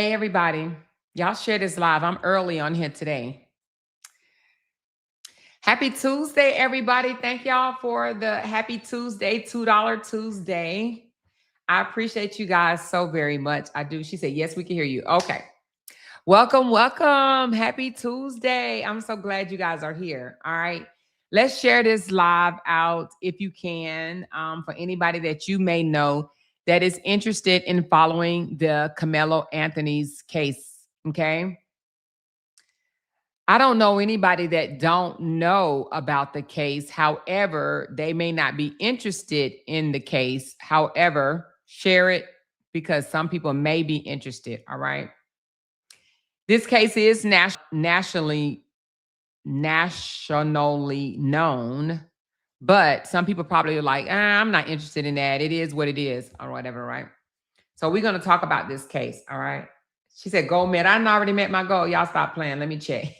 Hey, everybody. Y'all share this live. I'm early on here today. Happy Tuesday, everybody. Thank y'all for the happy Tuesday, $2 Tuesday. I appreciate you guys so very much. I do. She said, yes, we can hear you. Okay. Welcome, welcome. Happy Tuesday. I'm so glad you guys are here. All right. Let's share this live out if you can, for anybody that you may know that is interested in following the Karmelo Anthony's case. Okay. I don't know anybody that don't know about the case. However, they may not be interested in the case. However, share it because some people may be interested. All right. This case is nationally known, but some people probably are like, I'm not interested in that. It is what it is, or whatever, right? So we're going to talk about this case, all right? She said, goal met. I already met my goal. Y'all stop playing. Let me check.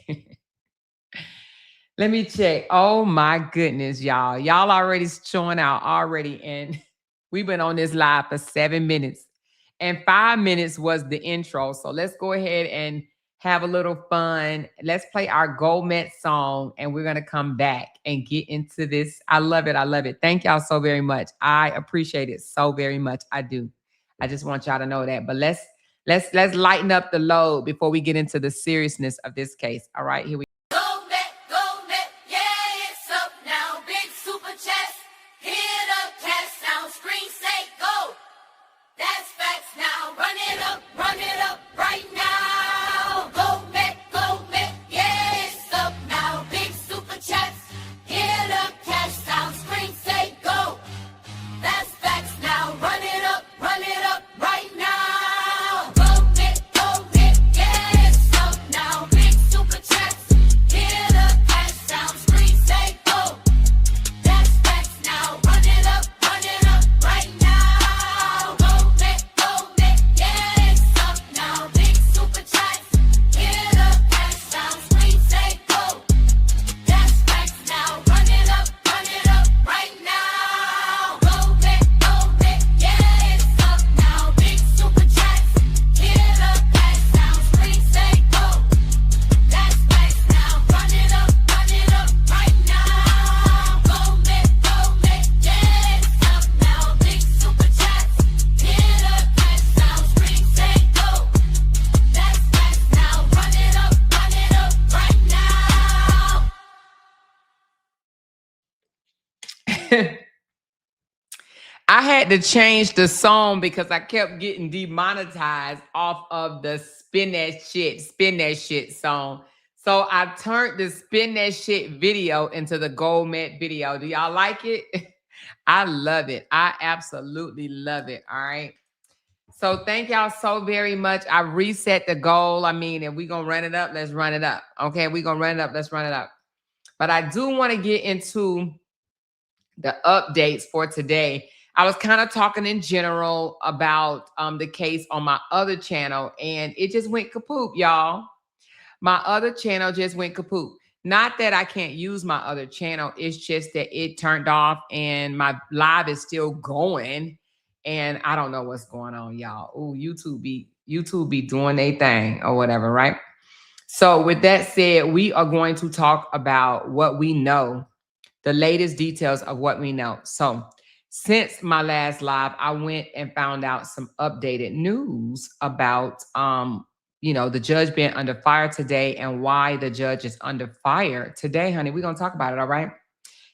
Let me check. Oh, my goodness, y'all. Y'all already showing out already, and we've been on this live for 7 minutes, and 5 minutes was the intro. So let's go ahead and have a little fun. Let's play our Gold Met song, and we're going to come back and get into this. I love it. I love it. Thank y'all so very much. I appreciate it so very much. I do. I just want y'all to know that. But let's lighten up the load before we get into the seriousness of this case. All right, here we go. I had to change the song because I kept getting demonetized off of the spin that shit song. So I turned the spin that shit video into the Gold Met video. Do y'all like it? I love it. I absolutely love it. All right. So thank y'all so very much. I reset the goal. I mean, if we're going to run it up, let's run it up. Okay. We're going to run it up. Let's run it up. But I do want to get into the updates for today. I was kind of talking in general about the case on my other channel, and it just went kaput, y'all. My other channel just went kaput. Not that I can't use my other channel. It's just that it turned off, and my live is still going, and I don't know what's going on, y'all. Oh, YouTube be doing their thing or whatever, right? So with that said, we are going to talk about what we know, the latest details of what we know. So since my last live, I went and found out some updated news about, the judge being under fire today and why the judge is under fire today, honey. We're going to talk about it, all right?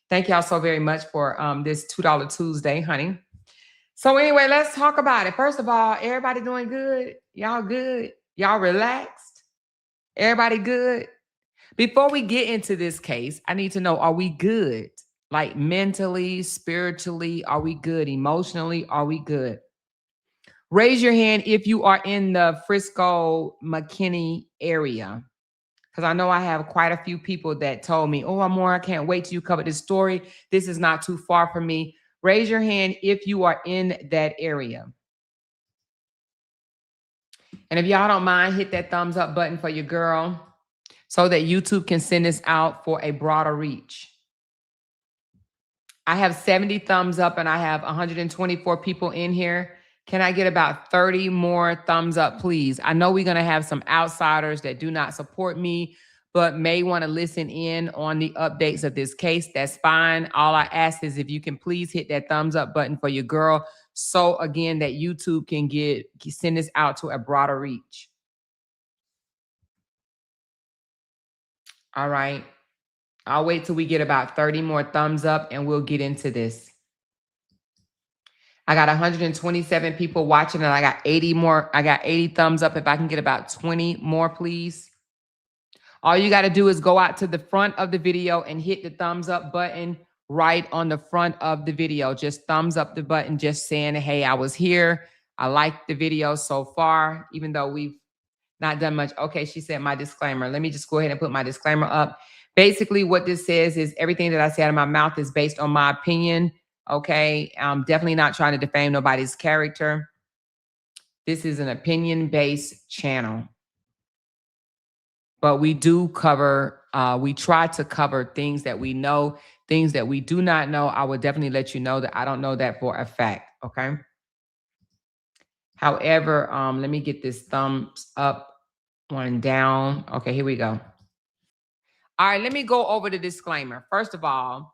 Thank y'all so very much for this $2 Tuesday, honey. So anyway, let's talk about it. First of all, everybody doing good? Y'all good? Y'all relaxed? Everybody good? Before we get into this case, I need to know, are we good? Like mentally, spiritually, are we good? Emotionally, are we good? Raise your hand if you are in the Frisco, McKinney area. Because I know I have quite a few people that told me, oh, Amor, I can't wait till you cover this story. This is not too far from me. Raise your hand if you are in that area. And if y'all don't mind, hit that thumbs up button for your girl so that YouTube can send this out for a broader reach. I have 70 thumbs up and I have 124 people in here. Can I get about 30 more thumbs up, please? I know we're going to have some outsiders that do not support me, but may want to listen in on the updates of this case. That's fine. All I ask is if you can please hit that thumbs up button for your girl. So again, that YouTube can send this out to a broader reach. All right. I'll wait till we get about 30 more thumbs up and we'll get into this. I got 127 people watching and I got 80 more. I got 80 thumbs up. If I can get about 20 more, please. All you got to do is go out to the front of the video and hit the thumbs up button right on the front of the video. Just thumbs up the button, just saying, hey, I was here. I liked the video so far, even though we've not done much. Okay, she said my disclaimer. Let me just go ahead and put my disclaimer up. Basically, what this says is everything that I say out of my mouth is based on my opinion. Okay, I'm definitely not trying to defame nobody's character. This is an opinion-based channel. But we do cover, we try to cover things that we know, things that we do not know. I will definitely let you know that I don't know that for a fact, okay? However, let me get this thumbs up, one down. Okay, here we go. All right, let me go over the disclaimer. First of all,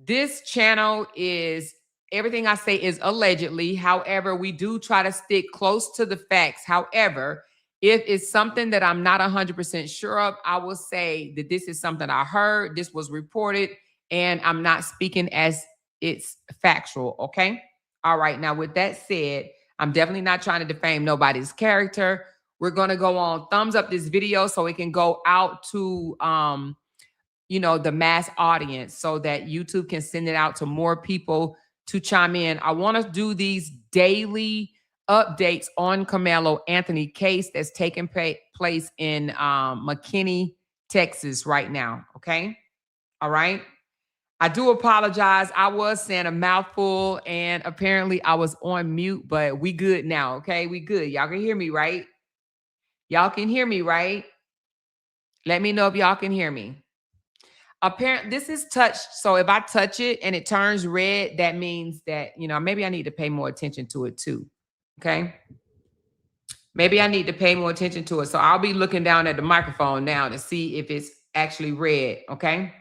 this channel is, everything I say is allegedly. However, we do try to stick close to the facts. However, if it's something that I'm not 100% sure of, I will say that this is something I heard, this was reported, and I'm not speaking as it's factual, okay? All right, now with that said, I'm definitely not trying to defame nobody's character. We're going to go on thumbs up this video so it can go out to you know, the mass audience so that YouTube can send it out to more people to chime in. I want to do these daily updates on Karmelo Anthony case that's taking place in McKinney, Texas right now. Okay. All right. I do apologize. I was saying a mouthful and apparently I was on mute, but we good now. Okay. We good. Y'all can hear me, right? Y'all can hear me, right? Let me know if y'all can hear me. Apparently, this is touched. So if I touch it and it turns red, that means that, you know, maybe I need to pay more attention to it too. Okay. Maybe I need to pay more attention to it. So I'll be looking down at the microphone now to see if it's actually red. Okay.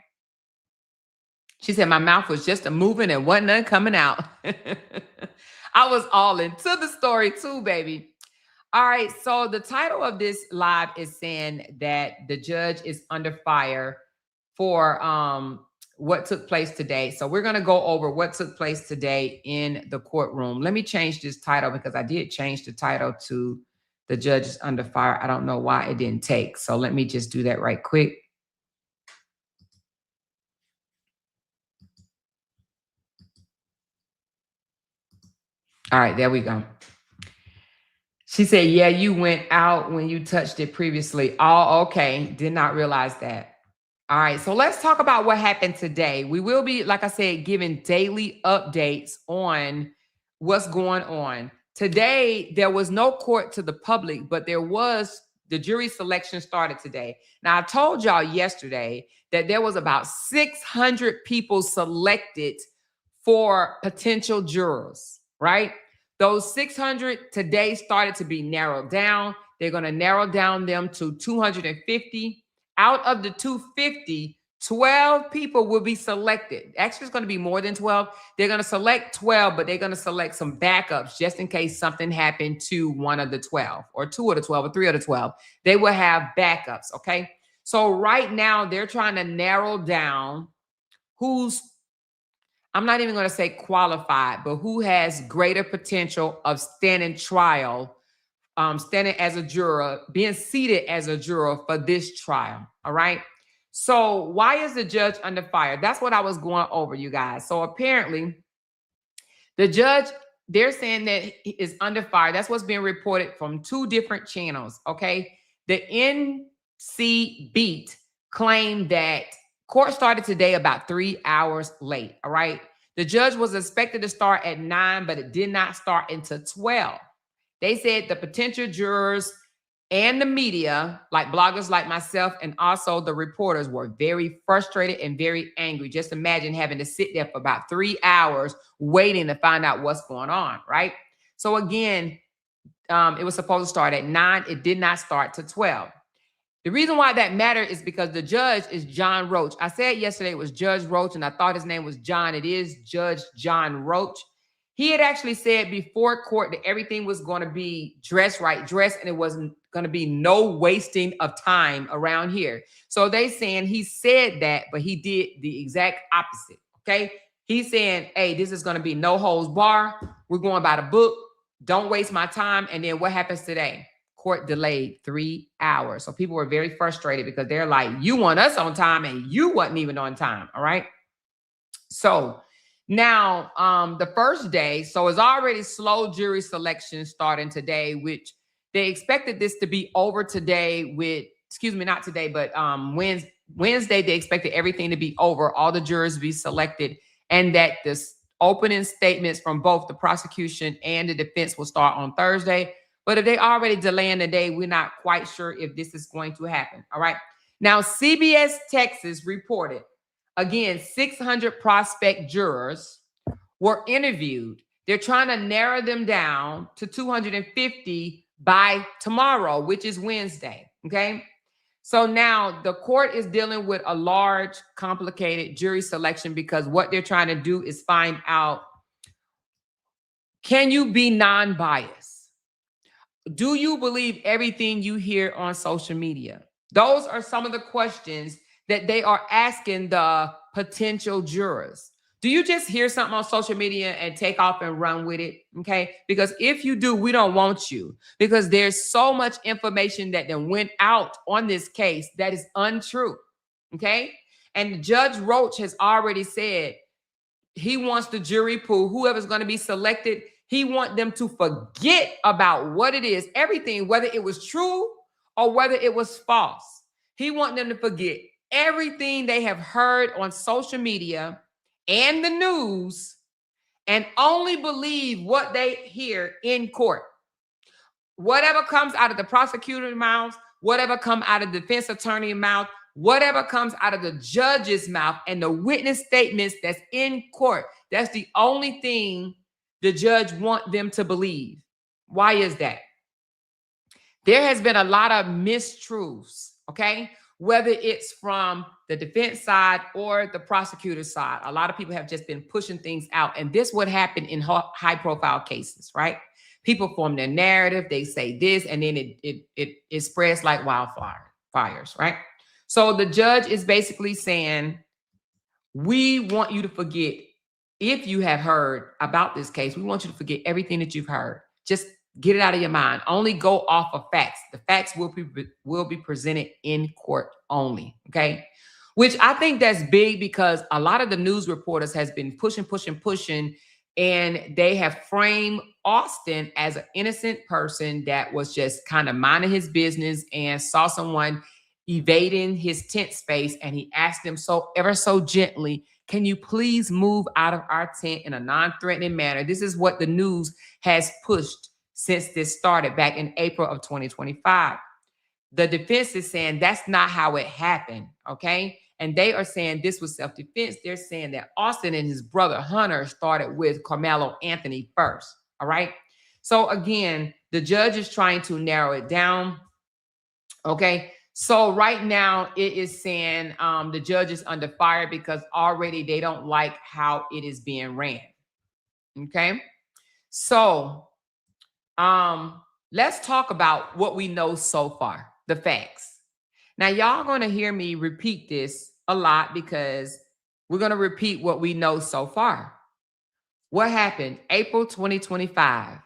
She said my mouth was just a moving and wasn't none coming out. I was all into the story too, baby. All right. So the title of this live is saying that the judge is under fire for what took place today. So we're going to go over what took place today in the courtroom. Let me change this title because I did change the title to the judge is under fire. I don't know why it didn't take. So let me just do that right quick. All right, there we go. She said, yeah, you went out when you touched it previously. Oh, okay. Did not realize that. All right, so let's talk about what happened today. We will be, like I said, giving daily updates on what's going on. Today, there was no court to the public, but there was, the jury selection started today. Now, I told y'all yesterday that there was about 600 people selected for potential jurors, right? Those 600 today started to be narrowed down. They're going to narrow down them to 250. Out of the 250, 12 people will be selected. Actually, it's going to be more than 12. They're going to select 12, but they're going to select some backups just in case something happened to one of the 12 or two of the 12 or three of the 12. They will have backups, okay? So right now, they're trying to narrow down who's, I'm not even going to say qualified, but who has greater potential of standing trial, standing as a juror, being seated as a juror for this trial. All right. So why is the judge under fire? That's what I was going over, you guys. So apparently the judge, they're saying that he is under fire. That's what's being reported from two different channels. Okay. The NC Beat claimed that court started today about 3 hours late. All right. The judge was expected to start at 9, but it did not start until 12. They said the potential jurors and the media, like bloggers like myself, and also the reporters were very frustrated and very angry. Just imagine having to sit there for about 3 hours waiting to find out what's going on, right? So again, it was supposed to start at 9. It did not start to 12. The reason why that mattered is because the judge is John Roach. I said yesterday it was Judge Roach, and I thought his name was John. It is Judge John Roach. He had actually said before court that everything was going to be dressed, and it wasn't going to be no wasting of time around here. So they saying he said that, but he did the exact opposite, okay? He's saying, hey, this is going to be no holds bar. We're going by the book. Don't waste my time. And then what happens today? Court delayed 3 hours. So people were very frustrated because they're like, you want us on time and you wasn't even on time. All right. So now the first day, so it's already slow jury selection starting today, which they expected this to be over today with, excuse me, not today, but Wednesday, they expected everything to be over, all the jurors to be selected, and that this opening statements from both the prosecution and the defense will start on Thursday. But if they already delaying the day, we're not quite sure if this is going to happen. All right. Now, CBS Texas reported, again, 600 prospect jurors were interviewed. They're trying to narrow them down to 250 by tomorrow, which is Wednesday. Okay. So now the court is dealing with a large, complicated jury selection because what they're trying to do is find out, can you be non-biased? Do you believe everything you hear on social media? Those are some of the questions that they are asking the potential jurors. Do you just hear something on social media and take off and run with it? Okay. Because if you do, we don't want you, because there's so much information that then went out on this case that is untrue. Okay. And Judge Roach has already said he wants the jury pool, whoever's going to be selected, he wants them to forget about what it is, everything, whether it was true or whether it was false. He wants them to forget everything they have heard on social media and the news and only believe what they hear in court. Whatever comes out of the prosecutor's mouth, whatever comes out of the defense attorney's mouth, whatever comes out of the judge's mouth and the witness statements that's in court, that's the only thing the judge wants them to believe. Why is that? There has been a lot of mistruths, okay? Whether it's from the defense side or the prosecutor's side. A lot of people have just been pushing things out. And this would happen in high-profile cases, right? People form their narrative, they say this, and then it spreads like wildfires, right? So the judge is basically saying, we want you to forget, if you have heard about this case, we want you to forget everything that you've heard. Just get it out of your mind. Only go off of facts. The facts will be presented in court only, okay? Which I think that's big because a lot of the news reporters has been pushing, and they have framed Austin as an innocent person that was just kind of minding his business and saw someone evading his tent space, and he asked them ever so gently, can you please move out of our tent in a non-threatening manner? This is what the news has pushed since this started back in April of 2025. The defense is saying that's not how it happened, okay? And they are saying this was self-defense. They're saying that Austin and his brother Hunter started with Karmelo Anthony first, all right? So again, the judge is trying to narrow it down, okay? So right now it is saying the judge is under fire because already they don't like how it is being ran. Okay. So let's talk about what we know so far, the facts. Now y'all going to hear me repeat this a lot because we're going to repeat what we know so far. What happened? April 2025.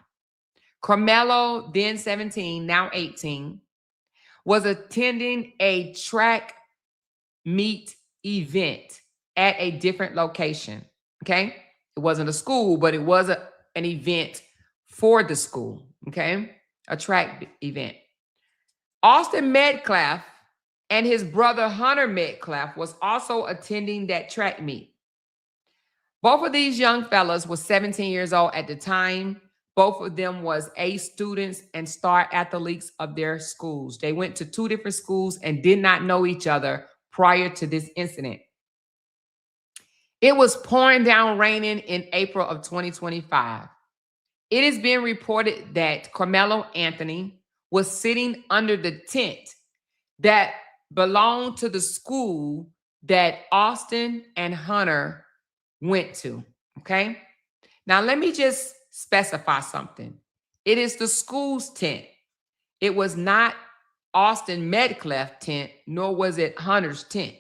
Karmelo, then 17, now 18, was attending a track meet event at a different location, okay? It wasn't a school, but it was an event for the school, okay? A track event. Austin Metcalf and his brother Hunter Metcalf was also attending that track meet. Both of these young fellas were 17 years old at the time. Both of them was A students and star athletes of their schools. They went to two different schools and did not know each other prior to this incident. It was pouring down raining in April of 2025. It is being reported that Karmelo Anthony was sitting under the tent that belonged to the school that Austin and Hunter went to, okay? Now, let me just specify something. It is the school's tent. It was not Austin Metcalf tent, nor was it Hunter's tent.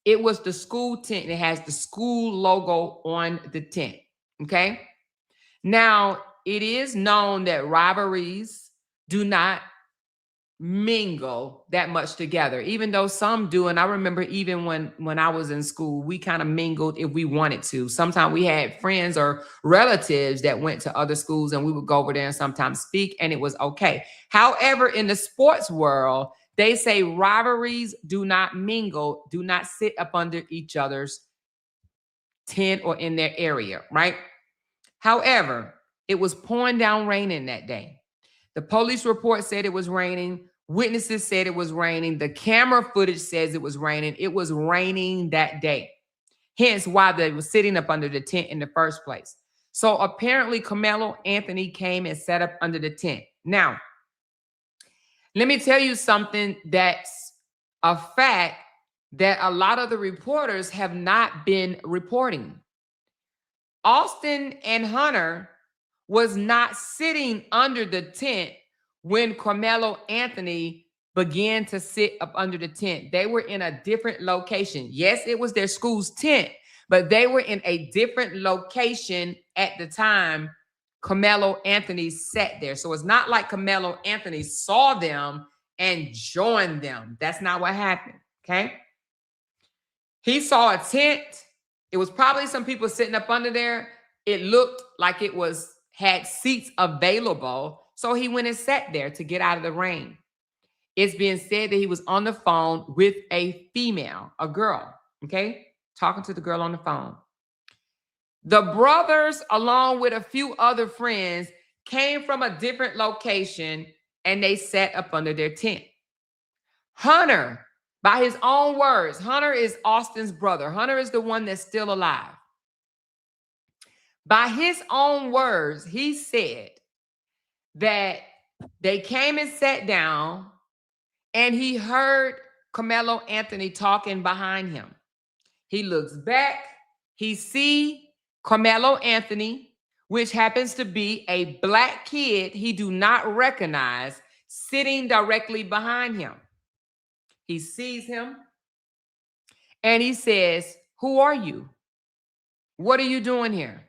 It was the school tent. It has the school logo on the tent, okay? Now, it is known that rivalries do not mingle that much together, even though some do. And I remember even when I was in school, we kind of mingled if we wanted to. Sometimes we had friends or relatives that went to other schools and we would go over there and sometimes speak, and it was okay. However, in the sports world, they say rivalries do not mingle, do not sit up under each other's tent or in their area, right? However, it was pouring down raining that day. The police report said it was raining. Witnesses said it was raining. The camera footage says it was raining. It was raining that day. Hence why they were sitting up under the tent in the first place. So apparently Karmelo Anthony came and sat up under the tent. Now, let me tell you something that's a fact that a lot of the reporters have not been reporting. Austin and Hunter was not sitting under the tent when Karmelo Anthony began to sit up under the tent. They were in a different location. Yes, it was their school's tent, but they were in a different location at the time Karmelo Anthony sat there. So it's not like Karmelo Anthony saw them and joined them. That's not what happened, okay? He saw a tent. It was probably some people sitting up under there. It looked like it had seats available. So he went and sat there to get out of the rain. It's being said that he was on the phone with a female, a girl, okay? Talking to the girl on the phone. The brothers, along with a few other friends, came from a different location and they sat up under their tent. Hunter, by his own words, Hunter is Austin's brother. Hunter is the one that's still alive. By his own words, he said that they came and sat down and he heard Karmelo Anthony talking behind him. He looks back, he sees Karmelo Anthony, which happens to be a black kid he do not recognize, sitting directly behind him. He sees him and he says, "Who are you? What are you doing here?"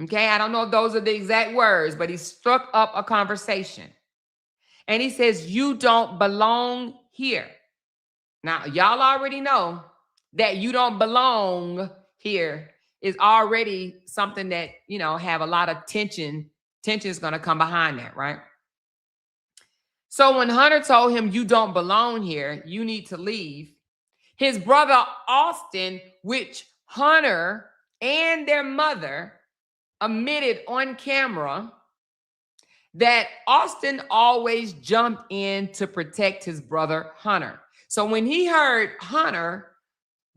Okay, I don't know if those are the exact words, but he struck up a conversation. And he says, "You don't belong here." Now, y'all already know that you don't belong here is already something that, you know, have a lot of tension. Tension is going to come behind that, right? So when Hunter told him, "You don't belong here, you need to leave," his brother Austin, which Hunter and their mother admitted on camera, that Austin always jumped in to protect his brother Hunter. So when he heard Hunter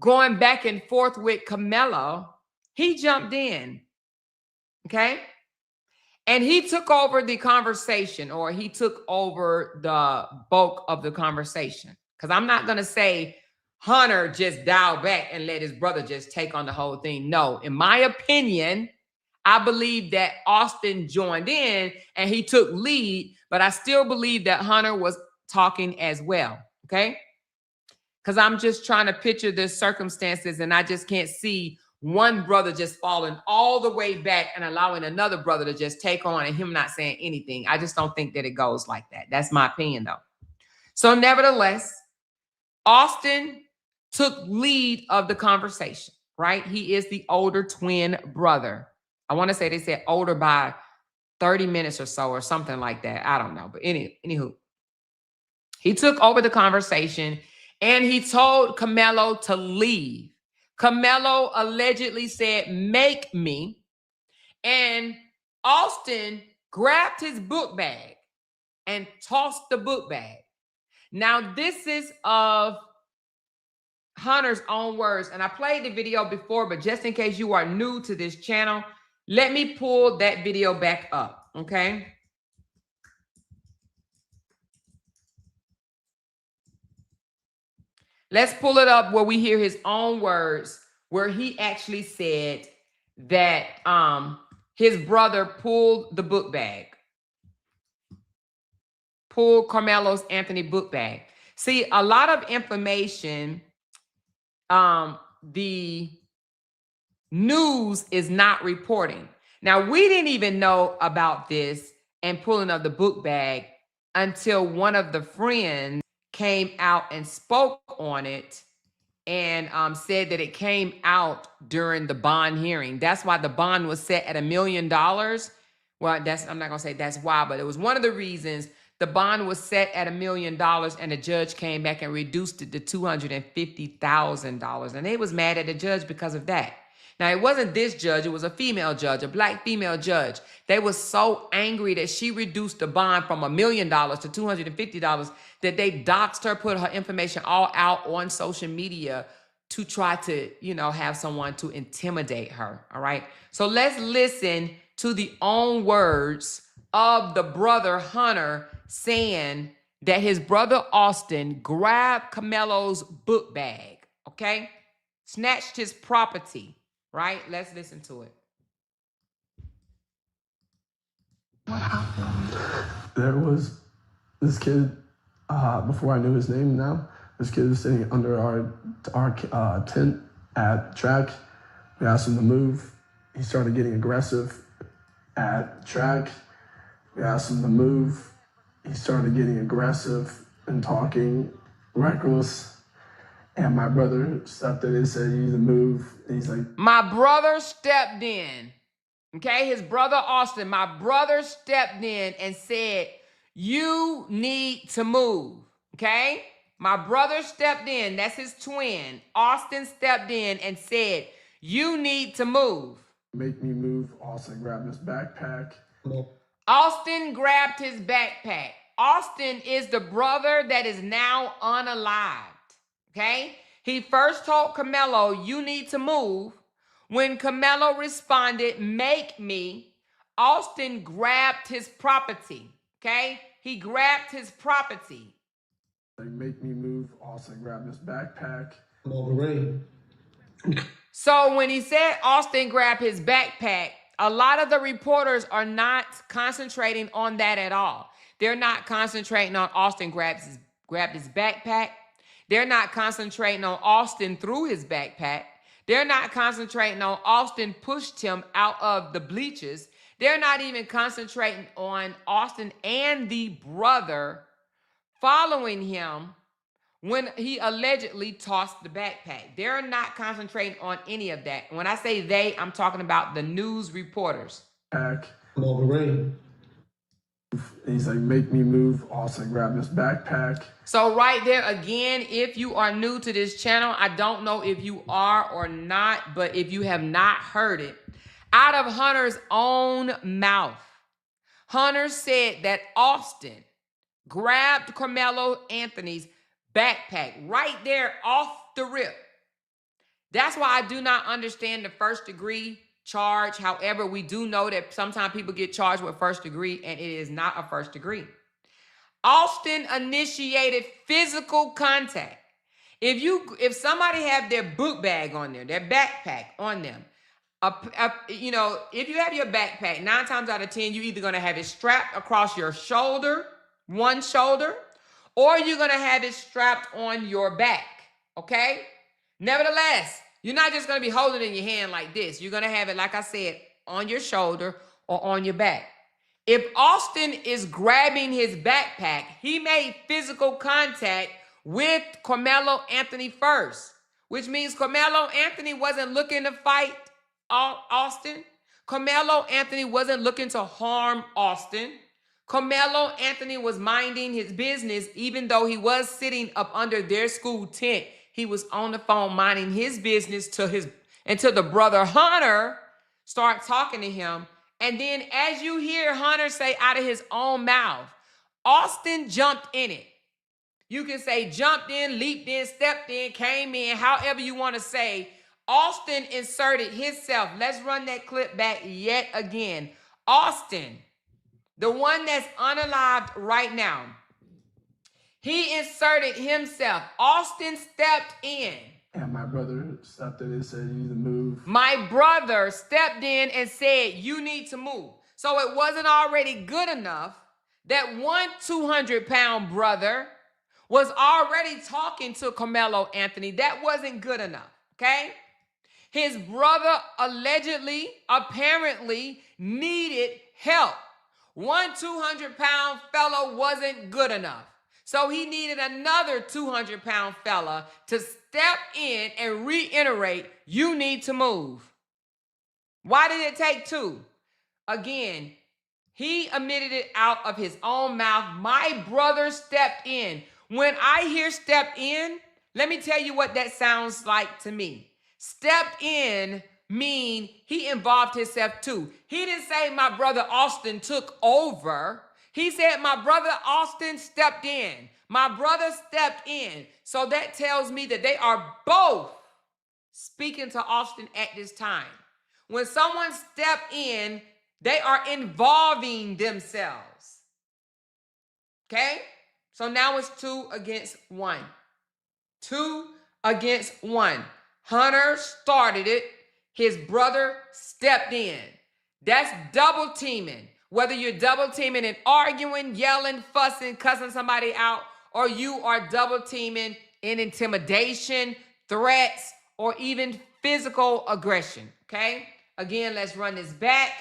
going back and forth with Karmelo, he jumped in, okay? And he took over the conversation, or he took over the bulk of the conversation. Because I'm not going to say Hunter just dialed back and let his brother just take on the whole thing. No, in my opinion, I believe that Austin joined in and he took lead, but I still believe that Hunter was talking as well, okay? Because I'm just trying to picture the circumstances and I just can't see one brother just falling all the way back and allowing another brother to just take on and him not saying anything. I just don't think that it goes like that. That's my opinion, though. So nevertheless, Austin took lead of the conversation, right? He is the older twin brother. I want to say they said older by 30 minutes or so or something like that. I don't know. But anywho, he took over the conversation and he told Karmelo to leave. Karmelo allegedly said, "Make me." And Austin grabbed his book bag and tossed the book bag. Now, this is of Hunter's own words. And I played the video before, but just in case you are new to this channel, let me pull that video back up, Okay. Let's pull it up where we hear his own words, where he actually said that his brother pulled the book bag. Pulled Karmelo Anthony book bag. See, a lot of information the news is not reporting. Now, we didn't even know about this and pulling of the book bag until one of the friends came out and spoke on it and said that it came out during the bond hearing. That's why the bond was set at $1 million. Well, I'm not gonna say that's why, but it was one of the reasons the bond was set at $1 million, and the judge came back and reduced it to $250,000, and they was mad at the judge because of that. Now, it wasn't this judge, it was a female judge, a black female judge. They were so angry that she reduced the bond from $1 million to $250 that they doxed her, put her information all out on social media to try to, have someone to intimidate her, all right? So let's listen to the own words of the brother Hunter saying that his brother Austin grabbed Karmelo's book bag, okay? Snatched his property, right? Let's listen to it. What happened? There was this kid, before I knew his name now, this kid was sitting under our tent at track. We asked him to move. He started getting aggressive at track. We asked him to move. He started getting aggressive and talking reckless. And my brother stepped in and said, "You need to move." And he's like, my brother stepped in. Okay, his brother Austin, my brother stepped in and said, "You need to move." Okay, my brother stepped in. That's his twin. Austin stepped in and said, "You need to move." "Make me move." Austin grabbed his backpack. Austin grabbed his backpack. Austin is the brother that is now unalived. Okay, he first told Karmelo, "You need to move." When Karmelo responded, "Make me," Austin grabbed his property, okay? He grabbed his property. Like, "Make me move." Austin grabbed his backpack. So when he said Austin grabbed his backpack, a lot of the reporters are not concentrating on that at all. They're not concentrating on Austin grabbed his backpack. They're not concentrating on Austin threw his backpack. They're not concentrating on Austin pushed him out of the bleachers. They're not even concentrating on Austin and the brother following him when he allegedly tossed the backpack. They're not concentrating on any of that. When I say they, I'm talking about the news reporters. He's like, "Make me move." Austin grabbed his backpack. So right there again, if you are new to this channel, I don't know if you are or not, but if you have not heard it, out of Hunter's own mouth, Hunter said that Austin grabbed Karmelo Anthony's backpack right there off the rip. That's why I do not understand the first degree charge. However, we do know that sometimes people get charged with first degree and it is not a first degree. Austin initiated physical contact. If somebody have their book bag on there, their backpack on them, if you have your backpack, 9 times out of 10, you're either going to have it strapped across your shoulder, one shoulder, or you're going to have it strapped on your back, okay? Nevertheless, you're not just going to be holding it in your hand like this. You're going to have it, like I said, on your shoulder or on your back. If Austin is grabbing his backpack, he made physical contact with Karmelo Anthony first, which means Karmelo Anthony wasn't looking to fight Austin. Karmelo Anthony wasn't looking to harm Austin. Karmelo Anthony was minding his business, even though he was sitting up under their school tent. He was on the phone minding his business until the brother Hunter started talking to him. And then as you hear Hunter say out of his own mouth, Austin jumped in it. You can say jumped in, leaped in, stepped in, came in, however you want to say. Austin inserted himself. Let's run that clip back yet again. Austin the one that's unalived right now, he inserted himself. Austin stepped in. And my brother stepped in and said, you need to move. My brother stepped in and said, you need to move. So it wasn't already good enough that one 200-pound brother was already talking to Karmelo Anthony. That wasn't good enough, okay? His brother allegedly, apparently needed help. One 200-pound fella wasn't good enough. So he needed another 200-pound fella to step in and reiterate, you need to move. Why did it take two? Again, he admitted it out of his own mouth. My brother stepped in. When I hear step in, let me tell you what that sounds like to me. Stepped in mean he involved himself too. He didn't say my brother Austin took over. He said my brother Austin stepped in. My brother stepped in. So that tells me that they are both speaking to Austin at this time. When someone stepped in, they are involving themselves. Okay? So now it's 2 against 1. 2 against 1. Hunter started it. His brother stepped in. That's double teaming. Whether you're double teaming and arguing, yelling, fussing, cussing somebody out, or you are double teaming in intimidation, threats, or even physical aggression. Okay? Again, let's run this back.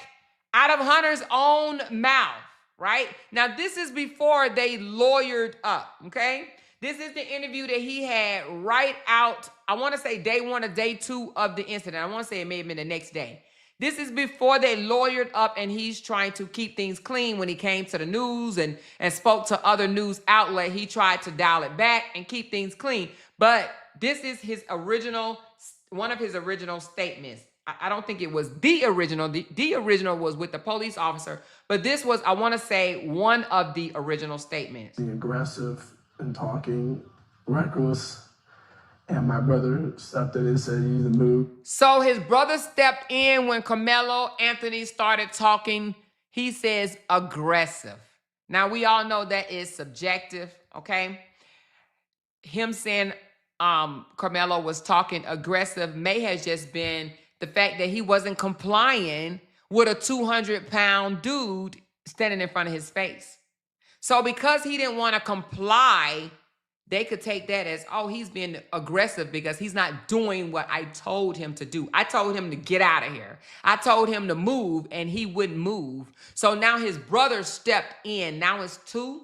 Out of Hunter's own mouth, right? Now, this is before they lawyered up, okay? This is the interview that he had right out, I want to say day 1 or day 2 of the incident. I want to say it may have been the next day. This is before they lawyered up and he's trying to keep things clean. When he came to the news and spoke to other news outlet, he tried to dial it back and keep things clean. But this is his original, one of his original statements. I don't think it was the original. The original was with the police officer. But this was, I want to say, one of the original statements. Being aggressive and talking reckless. And my brother stepped in and said, you need to move. So his brother stepped in when Karmelo Anthony started talking. He says aggressive. Now, we all know that is subjective, okay? Him saying Karmelo was talking aggressive may have just been the fact that he wasn't complying with a 200-pound dude standing in front of his face. So because he didn't want to comply, they could take that as, oh, he's being aggressive because he's not doing what I told him to do. I told him to get out of here. I told him to move, and he wouldn't move. So now his brother stepped in. Now it's 2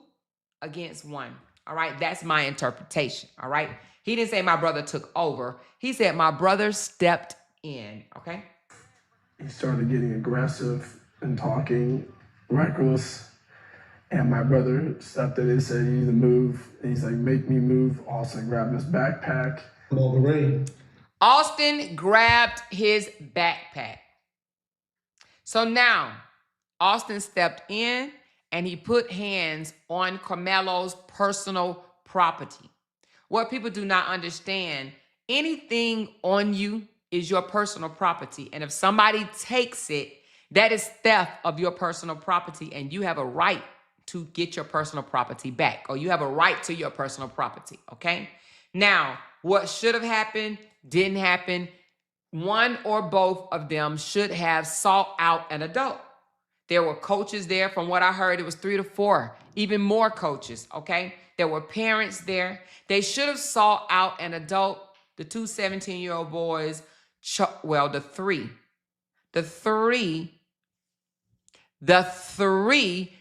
against 1. All right, that's my interpretation. All right, he didn't say my brother took over. He said my brother stepped in. Okay. He started getting aggressive and talking reckless. And my brother stepped in and said, you need to move. And he's like, make me move. Austin grabbed his backpack. Austin grabbed his backpack. So now, Austin stepped in and he put hands on Karmelo's personal property. What people do not understand, anything on you is your personal property. And if somebody takes it, that is theft of your personal property, and you have a right to get your personal property back, or you have a right to your personal property, okay? Now, what should have happened didn't happen. One or both of them should have sought out an adult. There were coaches there. From what I heard, it was 3 to 4, even more coaches, okay? There were parents there. They should have sought out an adult. The 2 17-year-old boys, the three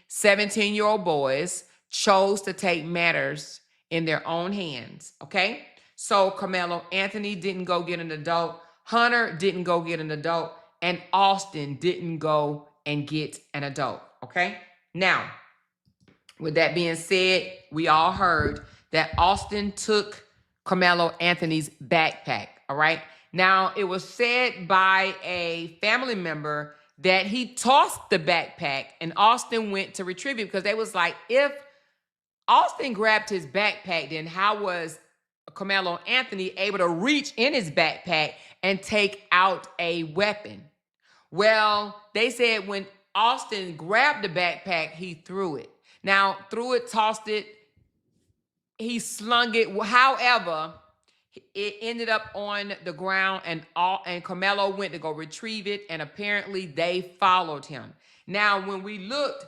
17-year-old boys chose to take matters in their own hands, okay? So Karmelo Anthony didn't go get an adult, Hunter didn't go get an adult, and Austin didn't go and get an adult, okay? Now, with that being said, we all heard that Austin took Karmelo Anthony's backpack, all right? Now, it was said by a family member that he tossed the backpack and Austin went to retrieve it, because they was like, if Austin grabbed his backpack, then how was Karmelo Anthony able to reach in his backpack and take out a weapon? Well, they said when Austin grabbed the backpack, he threw it. Now, threw it, tossed it, he slung it. However, it ended up on the ground, and Karmelo went to go retrieve it, and apparently they followed him. Now, when we looked,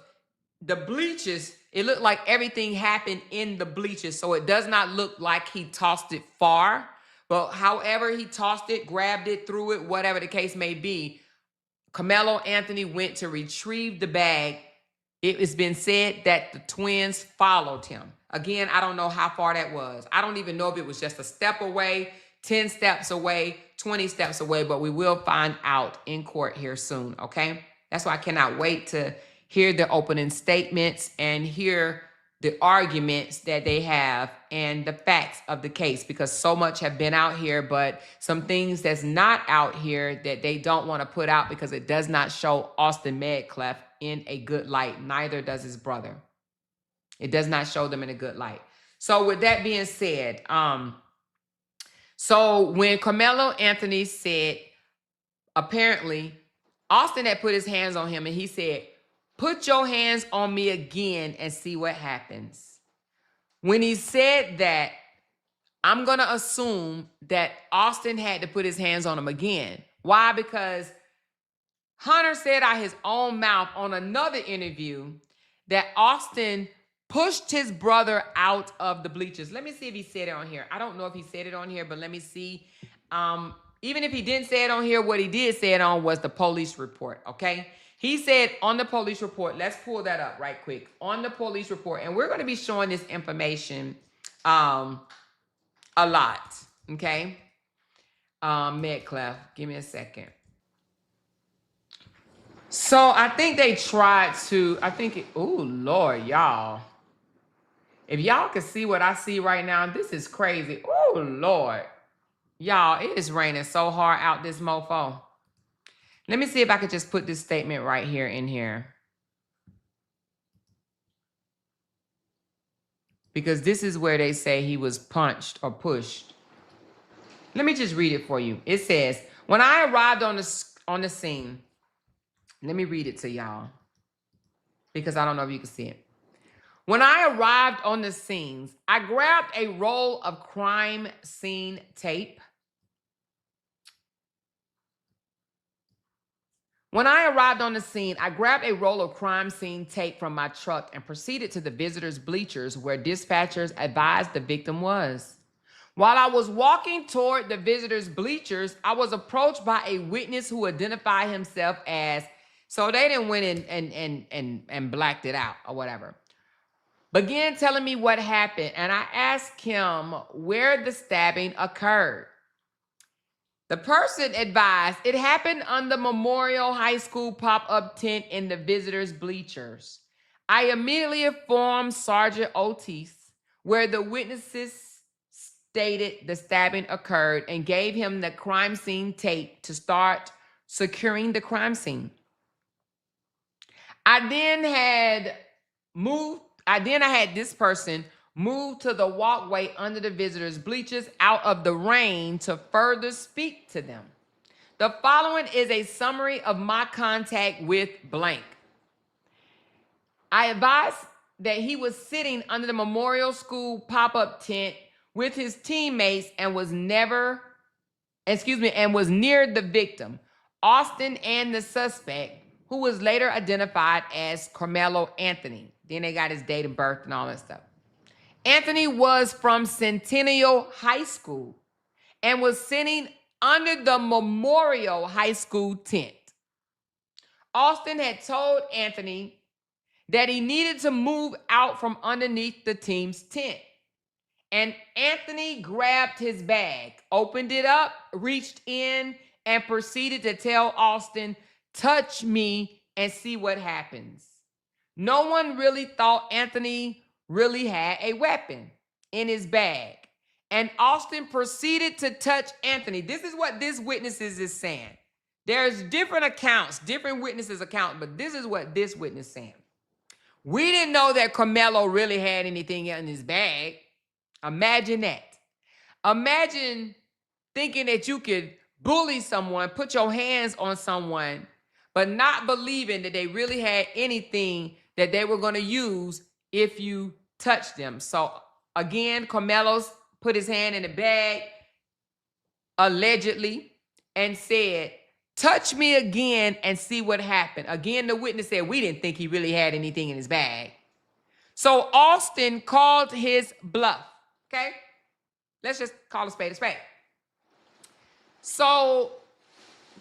the bleachers, it looked like everything happened in the bleachers, so it does not look like he tossed it far. But however he tossed it, grabbed it, threw it, whatever the case may be, Karmelo Anthony went to retrieve the bag. It has been said that the twins followed him. Again, I don't know how far that was. I don't even know if it was just a step away, 10 steps away, 20 steps away, but we will find out in court here soon, okay? That's why I cannot wait to hear the opening statements and hear the arguments that they have and the facts of the case, because so much have been out here, but some things that's not out here that they don't want to put out because it does not show Austin Metcalf in a good light. Neither does his brother. It does not show them in a good light. So with that being said, so when Karmelo Anthony said, apparently, Austin had put his hands on him and he said, "Put your hands on me again and see what happens." When he said that, I'm going to assume that Austin had to put his hands on him again. Why? Because Hunter said out his own mouth on another interview that Austin pushed his brother out of the bleachers. Let me see if he said it on here. I don't know if he said it on here, but let me see. Even if he didn't say it on here, what he did say it on was the police report, okay? He said on the police report, let's pull that up right quick. On the police report, and we're going to be showing this information a lot, okay? Metcalf, give me a second. So I think they tried to, oh, Lord, y'all. If y'all can see what I see right now, this is crazy. Oh, Lord. Y'all, it is raining so hard out this mofo. Let me see if I could just put this statement right here in here. Because this is where they say he was punched or pushed. Let me just read it for you. It says, when I arrived on the scene, let me read it to y'all, because I don't know if you can see it. When I arrived on the scenes, I grabbed a roll of crime scene tape. When I arrived on the scene, I grabbed a roll of crime scene tape from my truck and proceeded to the visitors' bleachers where dispatchers advised the victim was. While I was walking toward the visitors' bleachers, I was approached by a witness who identified himself as, so they didn't went in and blacked it out or whatever. Began telling me what happened, and I asked him where the stabbing occurred. The person advised it happened under Memorial High School pop-up tent in the visitors' bleachers. I immediately informed Sergeant Otis where the witnesses stated the stabbing occurred and gave him the crime scene tape to start securing the crime scene. I then had this person move to the walkway under the visitors' bleachers out of the rain to further speak to them. The following is a summary of my contact with blank. I advised that he was sitting under the Memorial School pop-up tent with his teammates and was near the victim, Austin, and the suspect, who was later identified as Karmelo Anthony. Then they got his date of birth and all that stuff. Anthony was from Centennial High School and was sitting under the Memorial High School tent. Austin had told Anthony that he needed to move out from underneath the team's tent. And Anthony grabbed his bag, opened it up, reached in, and proceeded to tell Austin, "Touch me and see what happens." No one really thought Anthony really had a weapon in his bag. And Austin proceeded to touch Anthony. This is what this witness is saying. There's different accounts, different witnesses' accounts, but this is what this witness is saying. We didn't know that Karmelo really had anything in his bag. Imagine that. Imagine thinking that you could bully someone, put your hands on someone, but not believing that they really had anything that they were going to use if you touched them. So again, Karmelo put his hand in the bag, allegedly, and said, touch me again and see what happened. Again, the witness said, we didn't think he really had anything in his bag. So Austin called his bluff, okay? Let's just call a spade a spade. So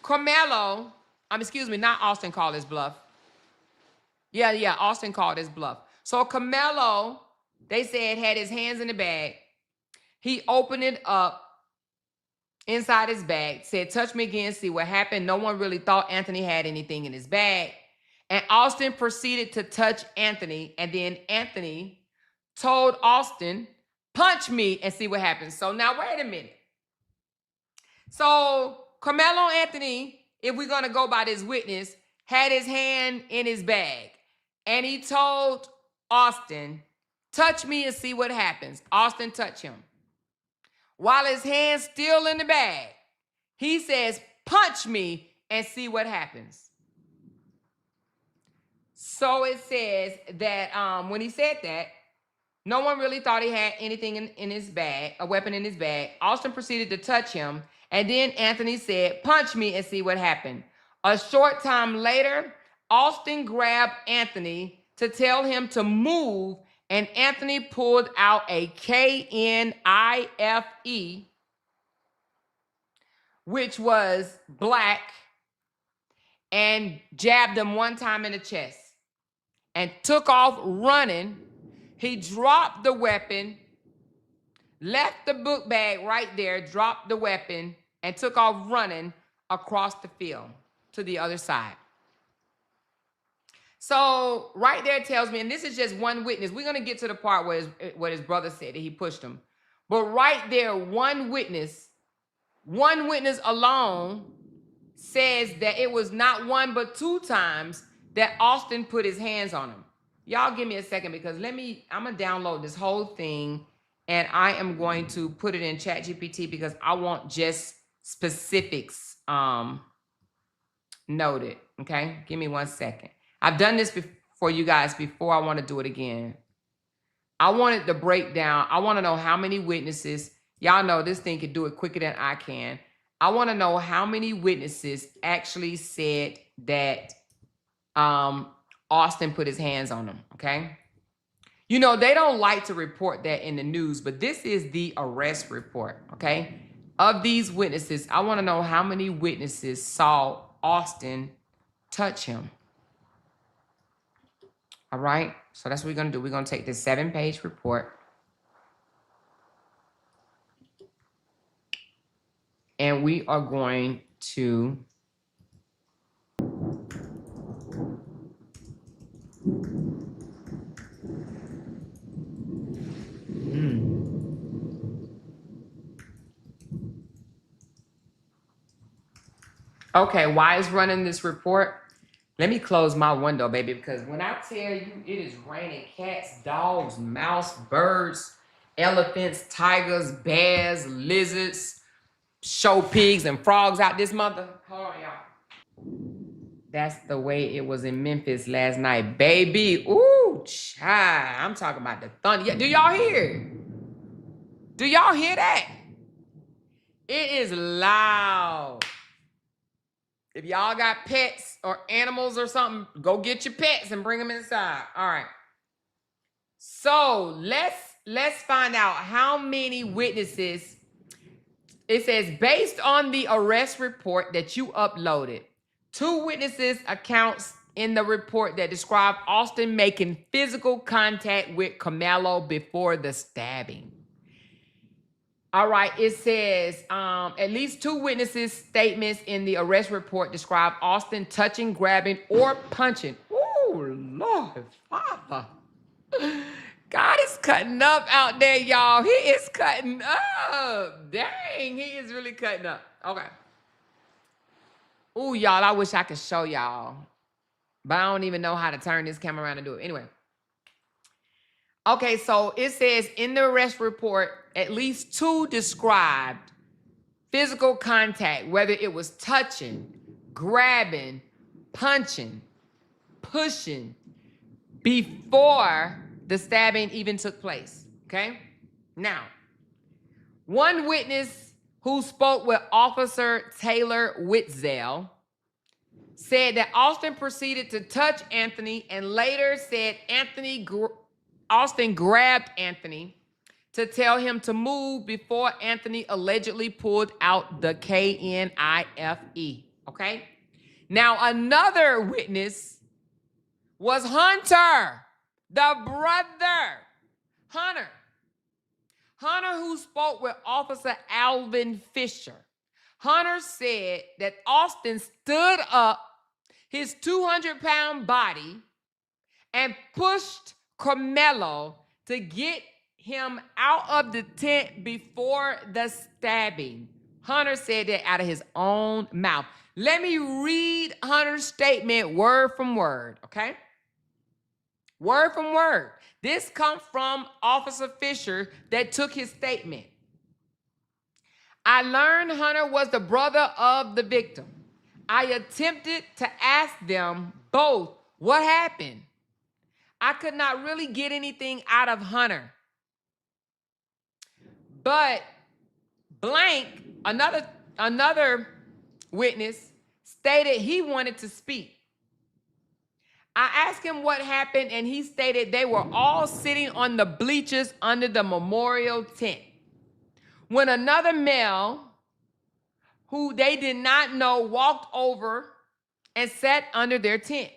Karmelo, not Austin called his bluff. Yeah, Austin called his bluff. So Karmelo, they said, had his hands in the bag. He opened it up inside his bag, said, touch me again, see what happened. No one really thought Anthony had anything in his bag. And Austin proceeded to touch Anthony. And then Anthony told Austin, punch me and see what happens. So now, wait a minute. So Karmelo Anthony, if we're going to go by this witness, had his hand in his bag. And he told Austin, touch me and see what happens. Austin touched him. While his hand's still in the bag, he says, punch me and see what happens. So it says that when he said that, no one really thought he had anything in his bag, a weapon in his bag. Austin proceeded to touch him. And then Anthony said, punch me and see what happened. A short time later, Austin grabbed Anthony to tell him to move. And Anthony pulled out a KNIFE, which was black, and jabbed him one time in the chest and took off running. He dropped the weapon, left the book bag right there, dropped the weapon, and took off running across the field to the other side. So right there tells me, and this is just one witness. We're going to get to the part where his brother said that he pushed him. But right there, one witness alone says that it was not one but two times that Austin put his hands on him. Y'all give me a second because I'm going to download this whole thing and I am going to put it in ChatGPT because I want just specifics noted, okay? Give me 1 second. I've done this for you guys before. I want to do it again. I wanted the breakdown. I want to know how many witnesses. Y'all know this thing can do it quicker than I can. I want to know how many witnesses actually said that Austin put his hands on them, okay? You know, they don't like to report that in the news, but this is the arrest report, okay? Of these witnesses, I want to know how many witnesses saw Austin touch him. All right, so that's what we're going to do. We're going to take this 7-page report and we are going to Okay, why is running this report? Let me close my window, baby, because when I tell you it is raining cats, dogs, mouse, birds, elephants, tigers, bears, lizards, show pigs, and frogs out this mother. Hold on, y'all. That's the way it was in Memphis last night, baby. Ooh, child. I'm talking about the thunder. Do y'all hear? Do y'all hear that? It is loud. If y'all got pets or animals or something, go get your pets and bring them inside. All right. So let's find out how many witnesses. It says, based on the arrest report that you uploaded, 2 witnesses accounts in the report that describe Austin making physical contact with Karmelo before the stabbing. All right, it says at least 2 witnesses' statements in the arrest report describe Austin touching, grabbing, or punching. Oh, Lord, Father. God is cutting up out there, y'all. He is cutting up. Dang, he is really cutting up. Okay. Ooh, y'all, I wish I could show y'all. But I don't even know how to turn this camera around and do it. Anyway. Okay, so it says in the arrest report, at least 2 described physical contact, whether it was touching, grabbing, punching, pushing before the stabbing even took place, okay? Now, one witness who spoke with Officer Taylor Witzel said that Austin proceeded to touch Anthony and later said Austin grabbed Anthony to tell him to move before Anthony allegedly pulled out the KNIFE, okay? Now, another witness was Hunter, the brother. Hunter, who spoke with Officer Alvin Fisher. Hunter said that Austin stood up his 200-pound body and pushed Karmelo to get him out of the tent before the stabbing. Hunter said that out of his own mouth. Let me read Hunter's statement word from word, okay? Word from word. This comes from Officer Fisher that took his statement. I learned Hunter was the brother of the victim. I attempted to ask them both what happened. I could not really get anything out of Hunter. But blank, another witness stated he wanted to speak. I asked him what happened, and he stated they were all sitting on the bleachers under the memorial tent when another male who they did not know walked over and sat under their tent.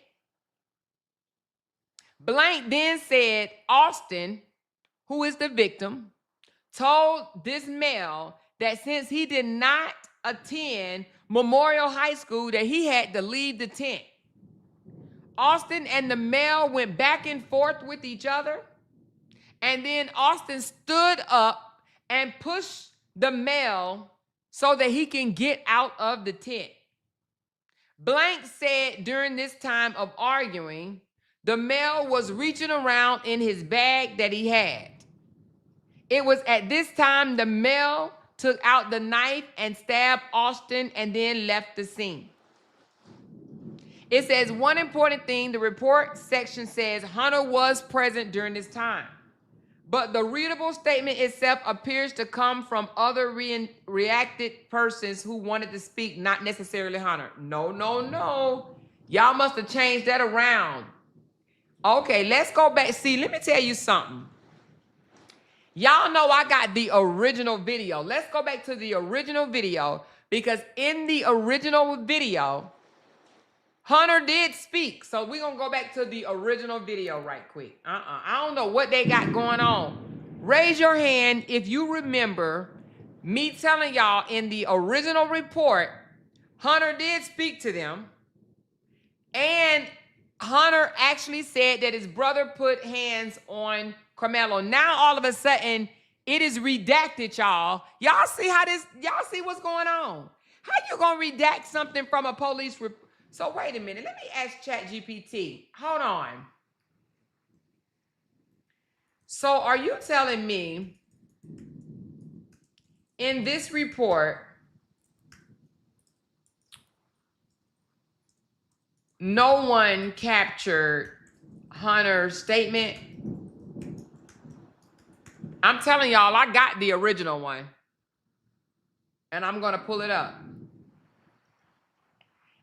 Blank then said Austin, who is the victim, told this male that since he did not attend Memorial High School that he had to leave the tent. Austin and the male went back and forth with each other, and then Austin stood up and pushed the male so that he can get out of the tent. Blank said during this time of arguing, the male was reaching around in his bag that he had. It was at this time the male took out the knife and stabbed Austin and then left the scene. It says one important thing, the report section says Hunter was present during this time. But the readable statement itself appears to come from other reacted persons who wanted to speak, not necessarily Hunter. No. Y'all must have changed that around. Okay, let's go back. See, let me tell you something. Y'all know I got the original video. Let's go back to the original video because in the original video, Hunter did speak. So we're going to go back to the original video right quick. I don't know what they got going on. Raise your hand if you remember me telling y'all in the original report, Hunter did speak to them. And Hunter actually said that his brother put hands on Karmelo. Now, all of a sudden, it is redacted, y'all. Y'all see what's going on? How you going to redact something from a police report? So wait a minute. Let me ask ChatGPT. Hold on. So are you telling me in this report, no one captured Hunter's statement? I'm telling y'all, I got the original one. And I'm going to pull it up.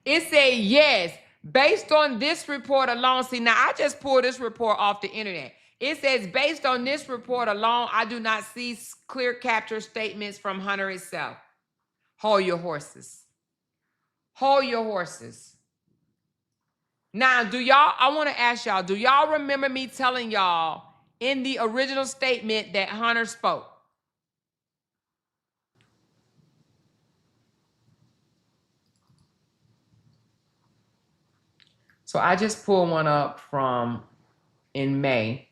It said, yes, based on this report alone. See, now I just pulled this report off the internet. It says, based on this report alone, I do not see clear capture statements from Hunter itself. Hold your horses. Hold your horses. Now, I want to ask y'all, do y'all remember me telling y'all in the original statement that Hunter spoke? So I just pulled one up from in May.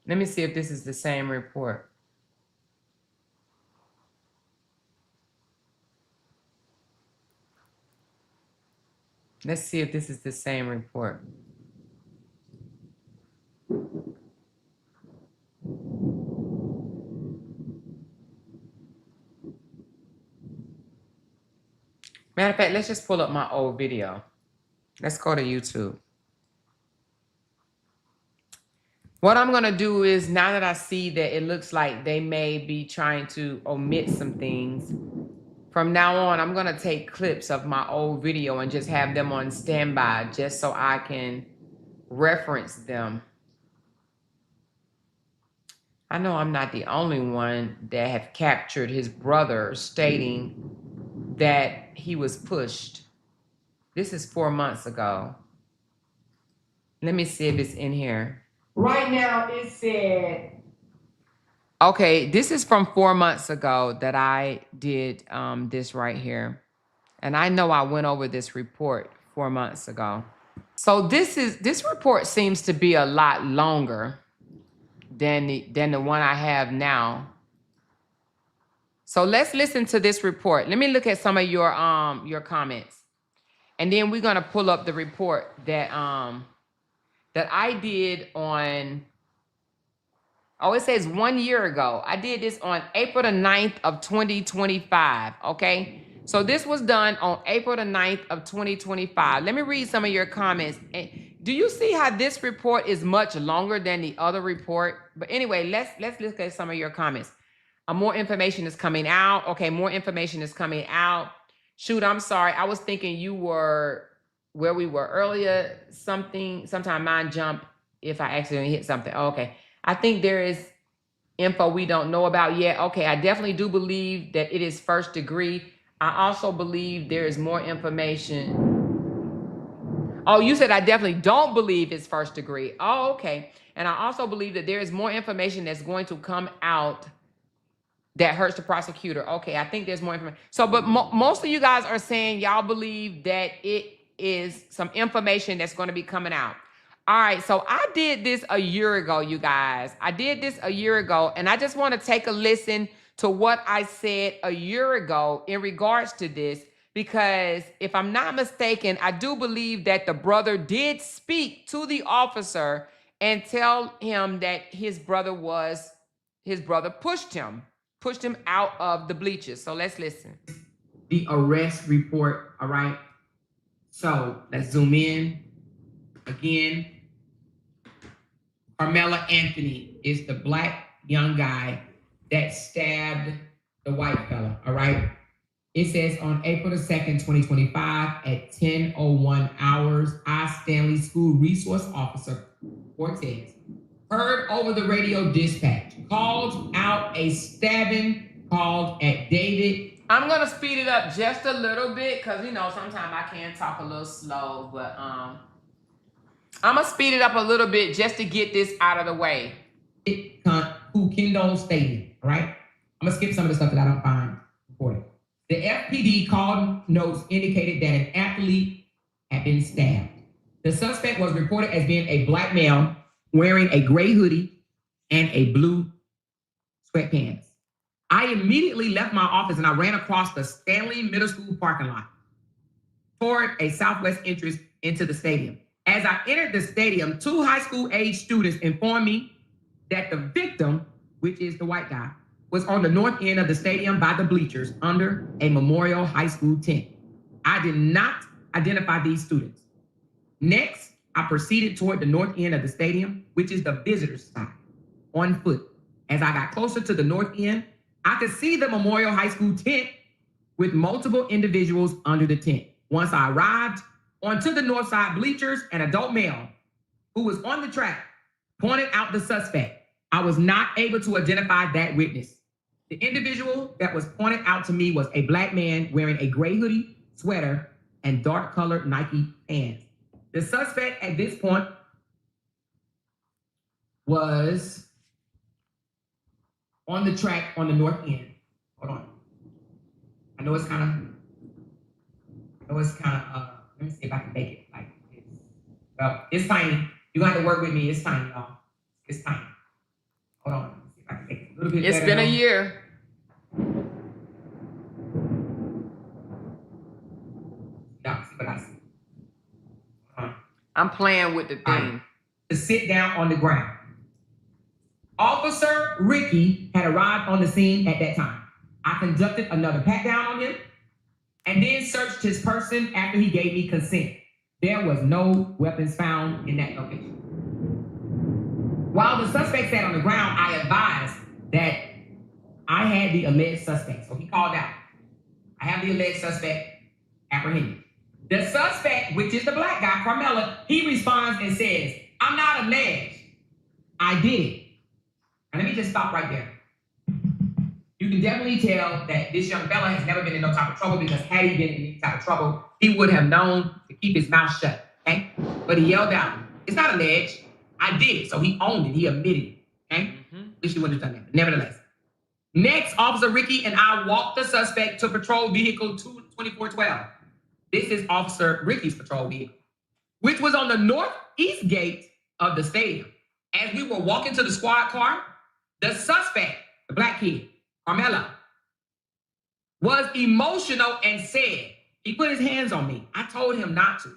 Let me see if this is the same report. Let's see if this is the same report. Matter of fact, let's just pull up my old video. Let's go to YouTube. What I'm going to do is, now that I see that it looks like they may be trying to omit some things, from now on, I'm going to take clips of my old video and just have them on standby just so I can reference them. I know I'm not the only one that have captured his brother stating that he was pushed. This is 4 months ago. Let me see if it's in here. Right now it said, okay, this is from 4 months ago that I did this right here. And I know I went over this report 4 months ago. So this report seems to be a lot longer than the one I have now. So let's listen to this report. Let me look at some of your comments. And then we're gonna pull up the report that I did on, oh, it says 1 year ago. I did this on April the 9th of 2025, okay? So this was done on April the 9th of 2025. Let me read some of your comments. Do you see how this report is much longer than the other report? But anyway, let's look at some of your comments. More information is coming out. Okay, more information is coming out. Shoot, I'm sorry. I was thinking you were where we were earlier. Sometime mine jumped if I accidentally hit something. Oh, okay. I think there is info we don't know about yet. Okay, I definitely do believe that it is first degree. I also believe there is more information. Oh, you said I definitely don't believe it's first degree. Oh, okay. And I also believe that there is more information that's going to come out that hurts the prosecutor. Okay, I think there's more information. So, but most of you guys are saying y'all believe that it is some information that's going to be coming out. All right, so I did this a year ago, you guys. I did this a year ago, and I just want to take a listen to what I said a year ago in regards to this, because if I'm not mistaken, I do believe that the brother did speak to the officer and tell him that his brother pushed him out of the bleachers. So let's listen. The arrest report, all right? So let's zoom in again. Karmelo Anthony is the black young guy that stabbed the white fella, all right? It says on April the 2nd, 2025 at 10:01 hours, I, Stanley School Resource Officer Cortez, heard over the radio dispatch, called out a stabbing called at David. I'm going to speed it up just a little bit because, you know, sometimes I can talk a little slow, but I'm going to speed it up a little bit just to get this out of the way. Who Kendall Stadium, all right? I'm going to skip some of the stuff that I don't find important. The FPD call notes indicated that an athlete had been stabbed. The suspect was reported as being a black male wearing a gray hoodie and a blue sweatpants. I immediately left my office and I ran across the Stanley Middle School parking lot toward a southwest entrance into the stadium. As I entered the stadium, 2 high school age students informed me that the victim, which is the white guy, was on the north end of the stadium by the bleachers under a Memorial High School tent. I did not identify these students. Next, I proceeded toward the north end of the stadium, which is the visitor's side, on foot. As I got closer to the north end, I could see the Memorial High School tent with multiple individuals under the tent. Once I arrived onto the north side bleachers, an adult male who was on the track pointed out the suspect. I was not able to identify that witness. The individual that was pointed out to me was a black man wearing a gray hoodie, sweater, and dark colored Nike pants. The suspect at this point was on the track on the north end. Hold on. I know it's kind of, let me see if I can make it like this. Well, it's tiny. You're going to have to work with me. It's tiny, y'all. It's tiny. Hold on. Let me see if I can make it a little bit better. It's been a year. Y'all see what I see. I'm playing with the thing. Right. To sit down on the ground. Officer Ricky had arrived on the scene at that time. I conducted another pat down on him. and then searched his person after he gave me consent. There was no weapons found in that location. While the suspect sat on the ground, I advised that I had the alleged suspect. So he called out, I have the alleged suspect apprehended. The suspect, which is the black guy, Karmelo, he responds and says, I'm not alleged. I did it. And let me just stop right there. You can definitely tell that this young fella has never been in no type of trouble, because had he been in any type of trouble, he would have known to keep his mouth shut, okay? But he yelled out, it's not alleged. I did it. So he owned it. He admitted it, okay? Wish he wouldn't have done that. Nevertheless. Next, Officer Ricky and I walked the suspect to patrol vehicle 2412. This is Officer Ricky's patrol vehicle, which was on the northeast gate of the stadium. As we were walking to the squad car, the suspect, the black kid, Karmelo, was emotional and said, he put his hands on me. I told him not to.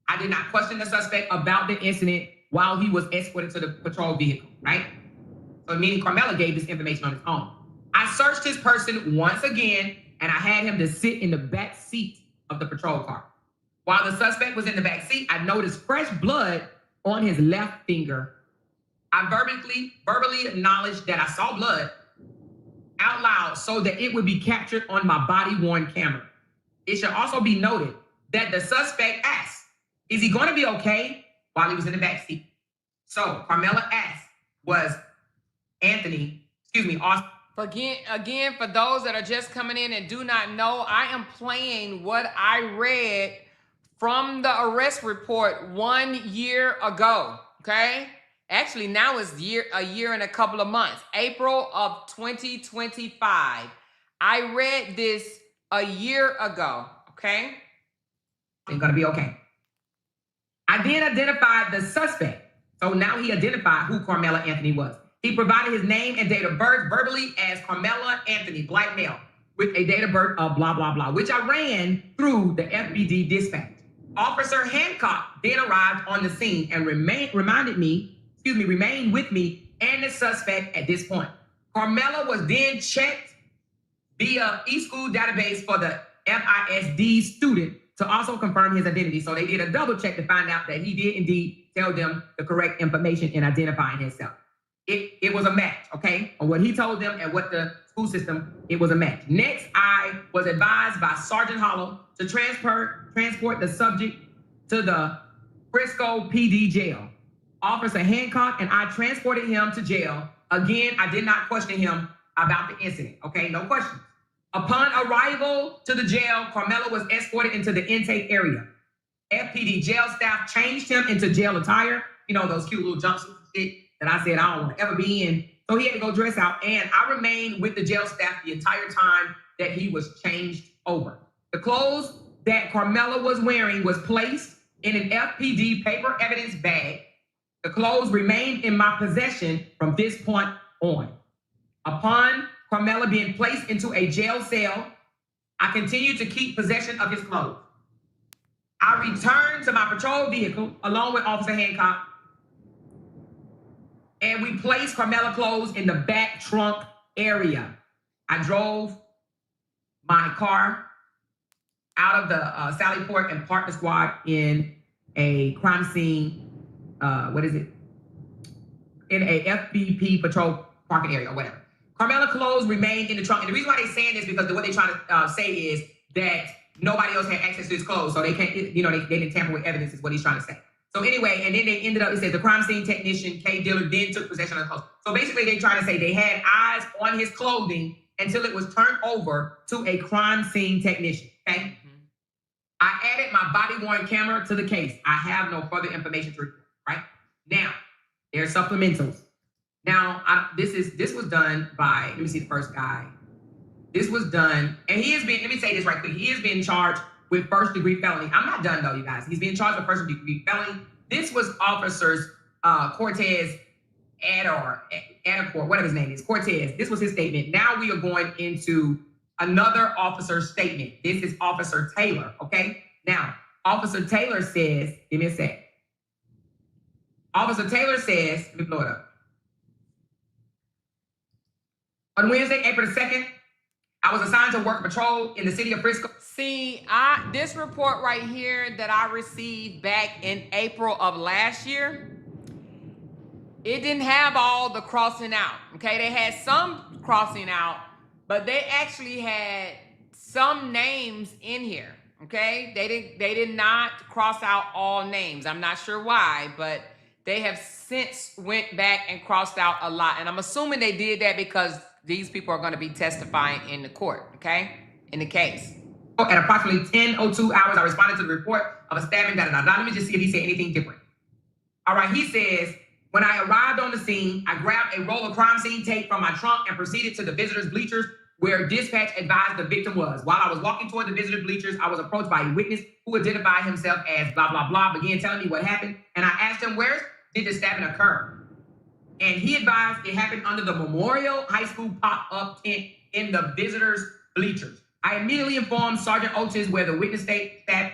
I did not question the suspect about the incident while he was escorted to the patrol vehicle, right? So meaning Karmelo gave this information on his own. I searched his person once again, and I had him to sit in the back seat of the patrol car. While the suspect was in the back seat, I noticed fresh blood on his left finger. I verbally acknowledged that I saw blood out loud so that it would be captured on my body-worn camera. It should also be noted that the suspect asked, is he going to be okay, while he was in the back seat? So Karmelo asked, was Austin. Again, for those that are just coming in and do not know, I am playing what I read from the arrest report 1 year ago, okay? Actually, now it's a year and a couple of months. April of 2025. I read this a year ago, okay? It's gonna be okay. I then identified the suspect. So now he identified who Karmelo Anthony was. He provided his name and date of birth verbally as Karmelo Anthony, black male, with a date of birth of blah, blah, blah, which I ran through the FBD dispatch. Officer Hancock then arrived on the scene and remained with me and the suspect at this point. Karmelo was then checked via eSchool database for the FISD student to also confirm his identity. So they did a double check to find out that he did indeed tell them the correct information in identifying himself. It was a match, okay? On what he told them and what the school system, it was a match. Next, I was advised by Sergeant Hollow to transport the subject to the Frisco PD jail. Officer Hancock and I transported him to jail. Again, I did not question him about the incident, okay? No questions. Upon arrival to the jail, Karmelo was escorted into the intake area. FPD jail staff changed him into jail attire, you know, those cute little jumpsuits and shit that I said I don't want to ever be in. So he had to go dress out, and I remained with the jail staff the entire time that he was changed over. The clothes that Karmelo was wearing was placed in an FPD paper evidence bag. The clothes remained in my possession from this point on. Upon Karmelo being placed into a jail cell, I continued to keep possession of his clothes. I returned to my patrol vehicle along with Officer Hancock, and we placed Karmelo clothes in the back trunk area. I drove my car out of the Sally Port and parked the squad in a crime scene, in a FBP patrol parking area or whatever. Karmelo clothes remained in the trunk. And the reason why they're saying this is because what they're trying to say is that nobody else had access to his clothes. So they can't, they didn't tamper with evidence is what he's trying to say. So anyway, and then they ended up, it says the crime scene technician, K. Dillard, then took possession of the clothes. So basically they're trying to say they had eyes on his clothing until it was turned over to a crime scene technician, okay? Mm-hmm. I added my body-worn camera to the case. I have no further information to report, right? Now, there's supplementals. Now, this was done by, let me see the first guy. This was done, and he is being, let me say this right quick. He is being charged with first-degree felony. I'm not done, though, you guys. He's being charged with first-degree felony. This was officers Cortez Adacor, whatever his name is, Cortez. This was his statement. Now we are going into another officer's statement. This is Officer Taylor, okay? Now, Officer Taylor says, give me a sec. Officer Taylor says, let me blow it up. On Wednesday, April the 2nd, I was assigned to work patrol in the city of Frisco. See, this report right here that I received back in April of last year, it didn't have all the crossing out, okay? They had some crossing out, but they actually had some names in here, okay? They did not cross out all names. I'm not sure why, but they have since went back and crossed out a lot. And I'm assuming they did that because these people are going to be testifying in the court, okay? In the case. At approximately 10:02 hours, I responded to the report of a stabbing. Let me just see if he said anything different. All right, he says, when I arrived on the scene, I grabbed a roll of crime scene tape from my trunk and proceeded to the visitors' bleachers where dispatch advised the victim was. While I was walking toward the visitors' bleachers, I was approached by a witness who identified himself as blah, blah, blah, began telling me what happened. And I asked him, where did the stabbing occur? And he advised it happened under the Memorial High School pop-up tent in the visitors' bleachers. I immediately informed Sergeant Otis where the witness state stabbed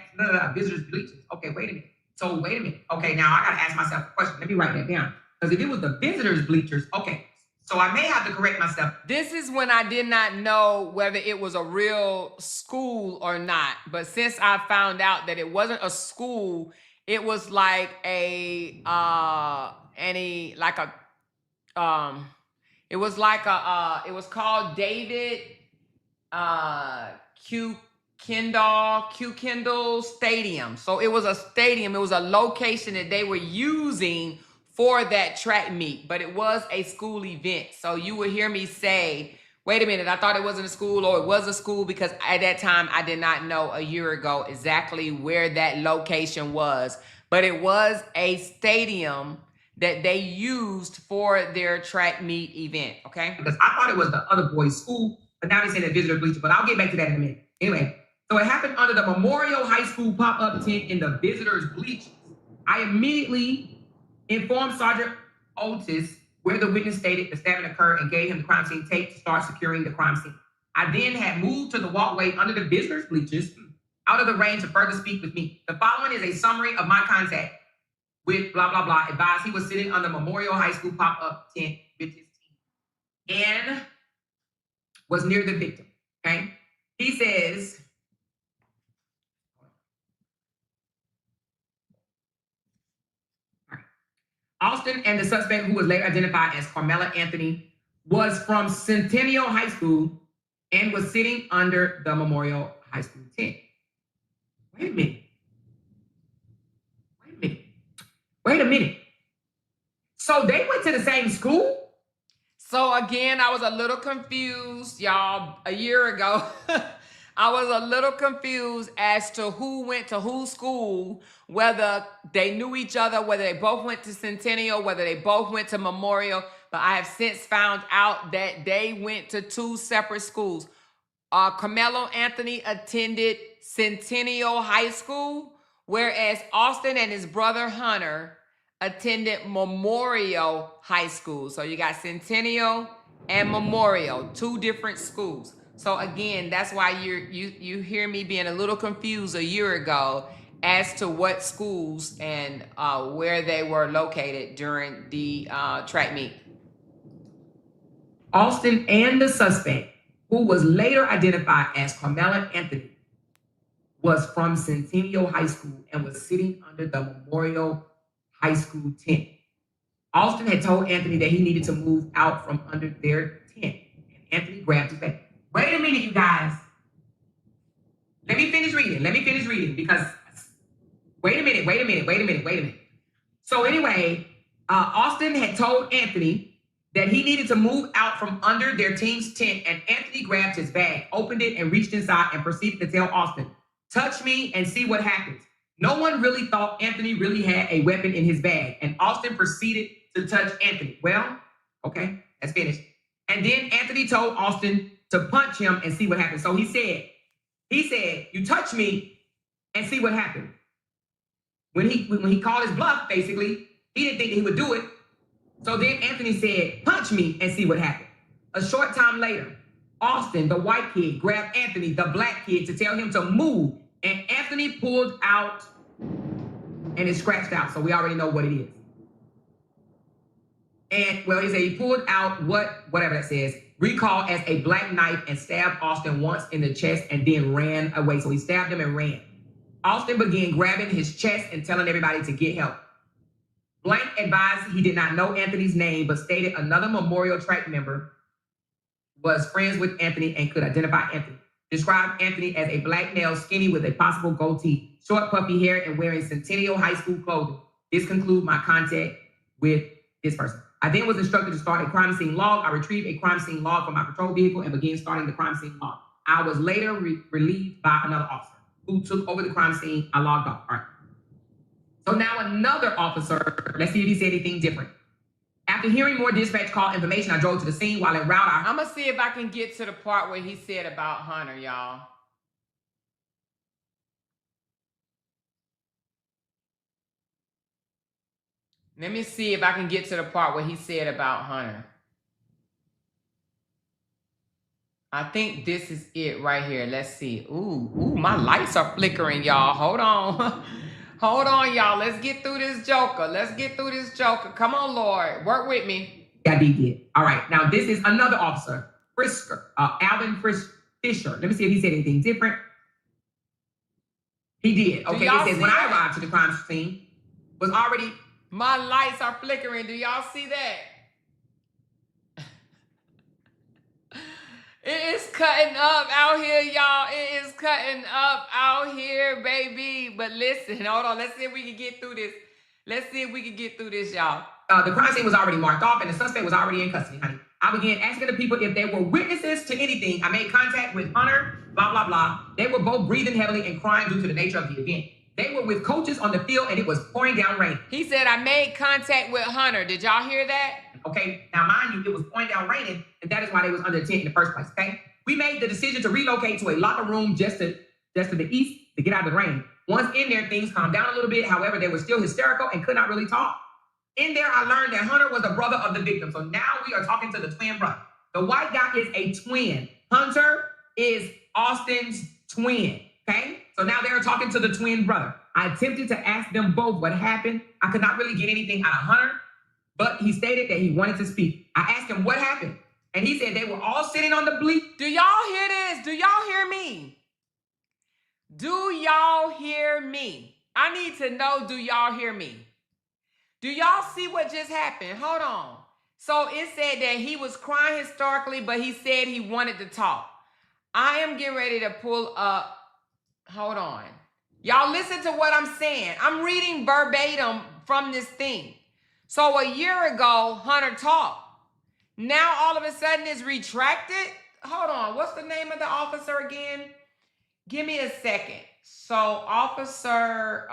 visitors' bleachers. Okay, wait a minute. So wait a minute. Okay, now I gotta ask myself a question. Let me write that down. Because if it was the visitors' bleachers, okay. So I may have to correct myself. This is when I did not know whether it was a real school or not. But since I found out that it wasn't a school, it was like it was called David Q Kendall Stadium. So it was a stadium. It was a location that they were using for that track meet, but it was a school event. So you would hear me say, wait a minute, I thought it wasn't a school, or it was a school, because at that time I did not know a year ago exactly where that location was, but it was a stadium that they used for their track meet event, okay? Because I thought it was the other boys' school, but now they say the visitor bleacher, but I'll get back to that in a minute. Anyway, so it happened under the Memorial High School pop-up tent in the visitors' bleachers. I immediately informed Sergeant Otis where the witness stated the stabbing occurred and gave him the crime scene tape to start securing the crime scene. I then had moved to the walkway under the visitors' bleachers, out of the range to further speak with me. The following is a summary of my contact with blah, blah, blah. Advised he was sitting on the Memorial High School pop-up tent with his team and was near the victim, okay? He says, Austin and the suspect, who was later identified as Karmelo Anthony, was from Centennial High School and was sitting under the Memorial High School tent. Wait a minute. So they went to the same school? So again, I was a little confused, y'all, a year ago. I was a little confused as to who went to whose school, whether they knew each other, whether they both went to Centennial, whether they both went to Memorial. But I have since found out that they went to two separate schools. Karmelo Anthony attended Centennial High School, whereas Austin and his brother Hunter attended Memorial High School. So you got Centennial and Memorial, two different schools. So again, that's why you hear me being a little confused a year ago as to what schools and where they were located during the track meet. Austin and the suspect, who was later identified as Karmelo Anthony, was from Centennial High School and was sitting under the Memorial High School tent. Austin had told Anthony that he needed to move out from under their tent, and Anthony grabbed his bag. Wait a minute, you guys. Let me finish reading because wait a minute. So anyway, Austin had told Anthony that he needed to move out from under their team's tent, and Anthony grabbed his bag, opened it, and reached inside and proceeded to tell Austin, touch me and see what happens. No one really thought Anthony really had a weapon in his bag, and Austin proceeded to touch Anthony. Well, okay, that's finished. And then Anthony told Austin to punch him and see what happened. So he said, you touch me and see what happened. When he called his bluff, basically, he didn't think that he would do it. So then Anthony said, punch me and see what happened. A short time later, Austin, the white kid, grabbed Anthony, the black kid, to tell him to move. And Anthony pulled out and it scratched out. So we already know what it is. And, well, he said he pulled out whatever that says, recalled as a black knife and stabbed Austin once in the chest and then ran away. So he stabbed him and ran. Austin began grabbing his chest and telling everybody to get help. Blank advised he did not know Anthony's name, but stated another Memorial Track member was friends with Anthony and could identify Anthony. Described Anthony as a black male, skinny with a possible goatee, short puffy hair, and wearing Centennial High School clothing. This concludes my contact with this person. I then was instructed to start a crime scene log. I retrieved a crime scene log from my patrol vehicle and began starting the crime scene log. I was later relieved by another officer who took over the crime scene. I logged off. All right. So now another officer, let's see if he said anything different. After hearing more dispatch call information, I drove to the scene. While en route, I'm going to see if I can get to the part where he said about Hunter, y'all. Let me see if I can get to the part where he said about Hunter. I think this is it right here. Let's see. Ooh, my lights are flickering, y'all. Hold on. Hold on, y'all. Let's get through this joker. Let's get through this joker. Come on, Lord. Work with me. Yeah, he did. All right. Now, this is another officer, Frisker, Alvin Fisher. Let me see if he said anything different. He did. Okay, it says, when I arrived to the crime scene, was already... My lights are flickering. Do y'all see that? It is cutting up out here, y'all. It is cutting up out here, baby. But listen, hold on. Let's see if we can get through this. Let's see if we can get through this, y'all. The crime scene was already marked off and the suspect was already in custody, honey. I began asking the people if they were witnesses to anything. I made contact with Hunter, blah, blah, blah. They were both breathing heavily and crying due to the nature of the event. They were with coaches on the field and it was pouring down rain. He said, I made contact with Hunter. Did y'all hear that? Okay, now mind you, it was pouring down raining, and that is why they was under the tent in the first place, okay? We made the decision to relocate to a locker room just to the east to get out of the rain. Once in there, things calmed down a little bit. However, they were still hysterical and could not really talk. In there, I learned that Hunter was the brother of the victim. So now we are talking to the twin brother. The white guy is a twin. Hunter is Austin's twin, okay? So now they're talking to the twin brother. I attempted to ask them both what happened. I could not really get anything out of Hunter, but he stated that he wanted to speak. I asked him what happened, and he said they were all sitting on the bleak. Do y'all hear this? Do y'all hear me? Do y'all hear me? I need to know, do y'all hear me? Do y'all see what just happened? Hold on. So it said that he was crying hysterically, but he said he wanted to talk. I am getting ready to pull up. Hold on. Y'all listen to what I'm saying. I'm reading verbatim from this thing. So a year ago, Hunter talked. Now all of a sudden it's retracted. Hold on. What's the name of the officer again? Give me a second. So officer,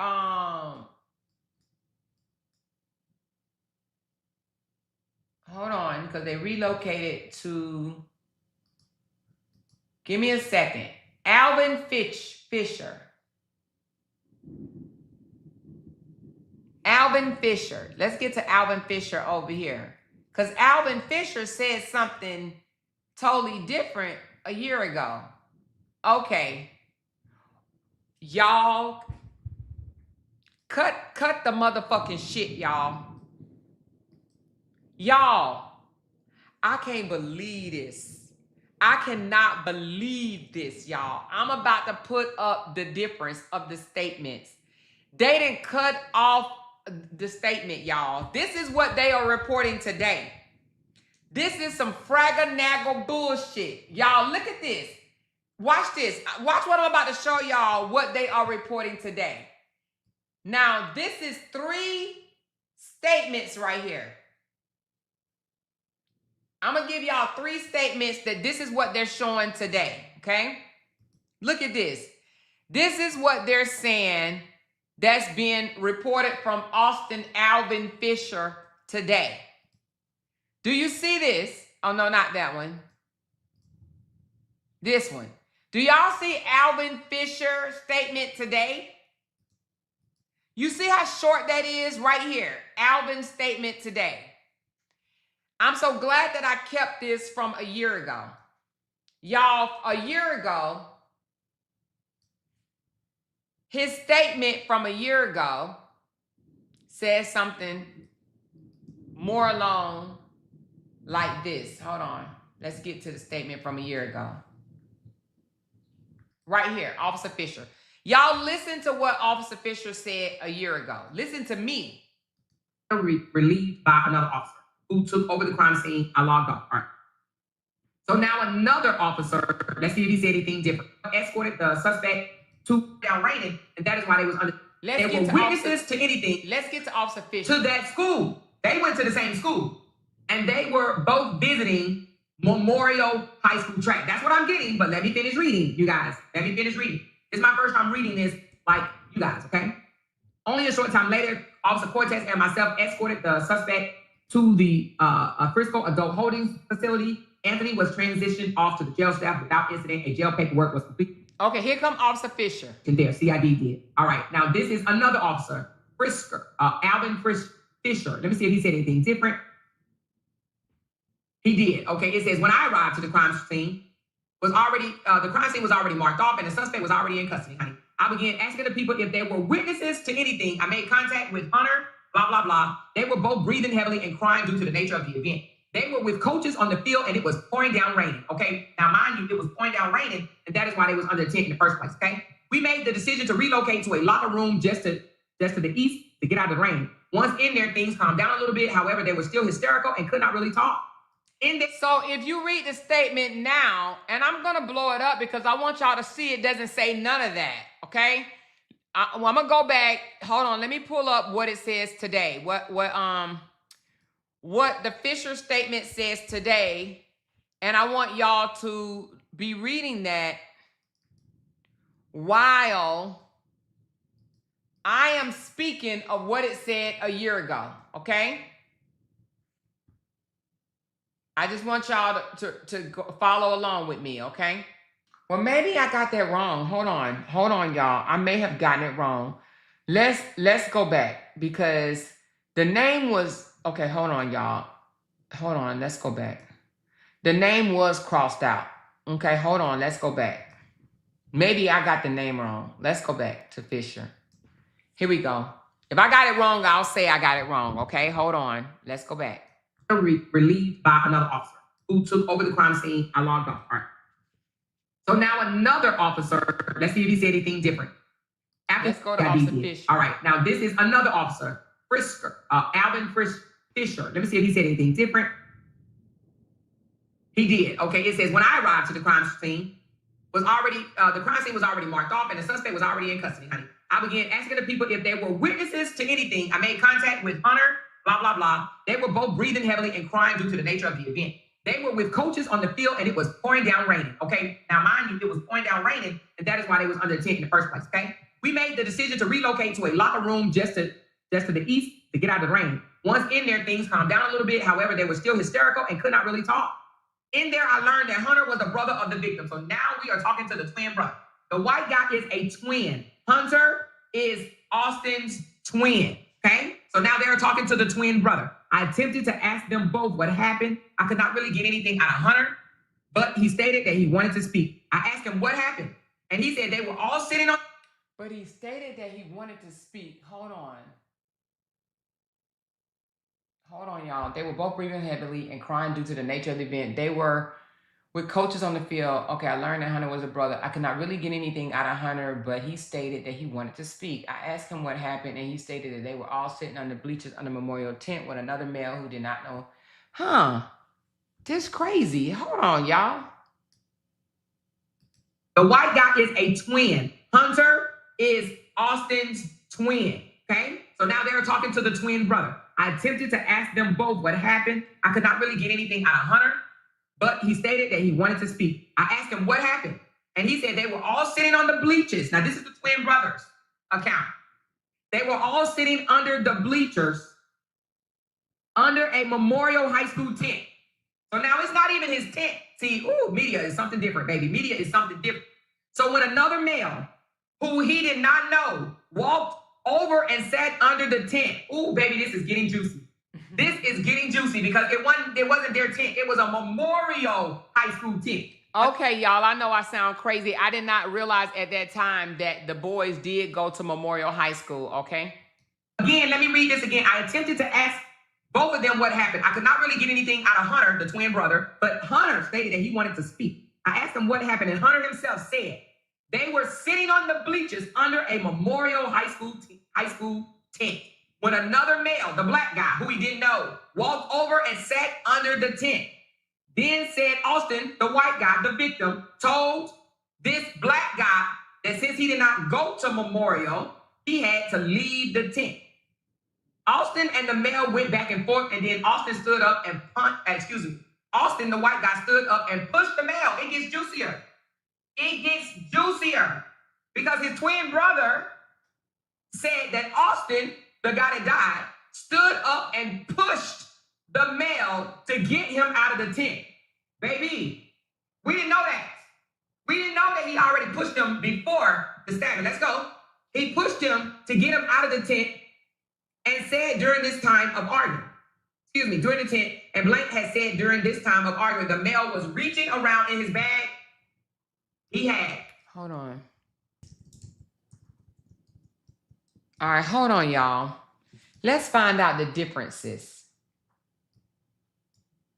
hold on, because they relocated to, give me a second. Alvin Fisher. Alvin Fisher. Let's get to Alvin Fisher over here. Because Alvin Fisher said something totally different a year ago. Okay. Y'all, cut the motherfucking shit, y'all. Y'all, I can't believe this. I cannot believe this, y'all. I'm about to put up the difference of the statements. They didn't cut off the statement, y'all. This is what they are reporting today. This is some fragga-naggle bullshit. Y'all, look at this. Watch this. Watch what I'm about to show y'all what they are reporting today. Now, this is 3 statements right here. I'm going to give y'all 3 statements that this is what they're showing today, okay? Look at this. This is what they're saying that's being reported from Austin Alvin Fisher today. Do you see this? Oh, no, not that one. This one. Do y'all see Alvin Fisher's statement today? You see how short that is right here? Alvin's statement today. I'm so glad that I kept this from a year ago. Y'all, a year ago, his statement from a year ago says something more along like this. Hold on. Let's get to the statement from a year ago. Right here, Officer Fisher. Y'all listen to what Officer Fisher said a year ago. Listen to me. Relieved by another officer who took over the crime scene. I logged off. All right. So now another officer, let's see if he said anything different, escorted the suspect to down raining, and that is why they was under. They were witnesses to anything. Let's get to Officer Fisher. To that school. They went to the same school, and they were both visiting Memorial High School track. That's what I'm getting, but let me finish reading, you guys. Let me finish reading. It's my first time reading this like you guys, okay? Only a short time later, Officer Cortez and myself escorted the suspect to the Frisco Adult Holdings Facility. Anthony was transitioned off to the jail staff without incident. A jail paperwork was completed. Okay, here comes Officer Fisher. And there, CID did. All right, now this is another officer, Alvin Fisher. Let me see if he said anything different. He did. Okay, it says, when I arrived to the crime scene, the crime scene was already marked off and the suspect was already in custody, honey. I began asking the people if they were witnesses to anything. I made contact with Hunter, blah, blah, blah. They were both breathing heavily and crying due to the nature of the event. They were with coaches on the field and it was pouring down raining, okay? Now, mind you, it was pouring down raining and that is why they was under a tent in the first place, okay? We made the decision to relocate to a locker room just to the east to get out of the rain. Once in there, things calmed down a little bit. However, they were still hysterical and could not really talk. So if you read the statement now, and I'm going to blow it up because I want y'all to see it doesn't say none of that, okay? I'm going to go back. Hold on. Let me pull up what it says today. What the Fisher statement says today, and I want y'all to be reading that while I am speaking of what it said a year ago, okay? I just want y'all to follow along with me, okay? Well, maybe I got that wrong. Hold on, y'all. I may have gotten it wrong. Let's go back because the name was, okay, hold on, y'all. Hold on, let's go back. The name was crossed out. Okay, hold on, let's go back. Maybe I got the name wrong. Let's go back to Fisher. Here we go. If I got it wrong, I'll say I got it wrong, okay? Hold on, let's go back. Relieved by another officer who took over the crime scene. I logged off. All right. So now another officer, let's see if he said anything different. Let's go to Officer Fisher. All right, now this is another officer, Alvin Fisher. Let me see if he said anything different. He did. Okay, it says, when I arrived to the crime scene, the crime scene was already marked off and the suspect was already in custody, honey. I began asking the people if they were witnesses to anything. I made contact with Hunter, blah, blah, blah. They were both breathing heavily and crying due to the nature of the event. They were with coaches on the field and it was pouring down raining, okay? Now, mind you, it was pouring down raining and that is why they was under a tent in the first place, okay? We made the decision to relocate to a locker room just to the east to get out of the rain. Once in there, things calmed down a little bit. However, they were still hysterical and could not really talk. In there, I learned that Hunter was the brother of the victim. So now we are talking to the twin brother. The white guy is a twin. Hunter is Austin's twin, okay? So now they're talking to the twin brother. I attempted to ask them both what happened. I could not really get anything out of Hunter, but he stated that he wanted to speak. I asked him what happened, and he said they were all sitting on... But he stated that he wanted to speak. Hold on. Hold on, y'all. They were both breathing heavily and crying due to the nature of the event. They were with coaches on the field. Okay, I learned that Hunter was a brother. I could not really get anything out of Hunter, but he stated that he wanted to speak. I asked him what happened, and he stated that they were all sitting on the bleachers under Memorial tent with another male who did not know. Huh. This crazy. Hold on, y'all. The white guy is a twin. Hunter is Austin's twin, okay? So now they're talking to the twin brother. I attempted to ask them both what happened. I could not really get anything out of Hunter, but he stated that he wanted to speak. I asked him what happened, and he said they were all sitting on the bleachers. Now, this is the twin brothers' account. They were all sitting under the bleachers under a Memorial High School tent. So now it's not even his tent. See, media is something different, baby. Media is something different. So when another male who he did not know walked over and sat under the tent. Ooh, baby, this is getting juicy. This is getting juicy because it wasn't their tent. It was a Memorial High School tent. Okay, y'all, I know I sound crazy. I did not realize at that time that the boys did go to Memorial High School, okay? Again, let me read this again. I attempted to ask Both of them, what happened? I could not really get anything out of Hunter, the twin brother, but Hunter stated that he wanted to speak. I asked him what happened, and Hunter himself said they were sitting on the bleachers under a Memorial High School tent when another male, the black guy who he didn't know, walked over and sat under the tent. Then said Austin, the white guy, the victim, told this black guy that since he did not go to Memorial, he had to leave the tent. Austin and the male went back and forth, and then Austin stood up and Austin, the white guy, stood up and pushed the male. It gets juicier. It gets juicier because his twin brother said that Austin, the guy that died, stood up and pushed the male to get him out of the tent. Baby, we didn't know that. We didn't know that he already pushed him before the stabbing. Let's go. He pushed him to get him out of the tent and said during this time of arguing, during the tent, and Blank had said during this time of arguing, the male was reaching around in his bag. He had. Hold on. All right, hold on, y'all. Let's find out the differences.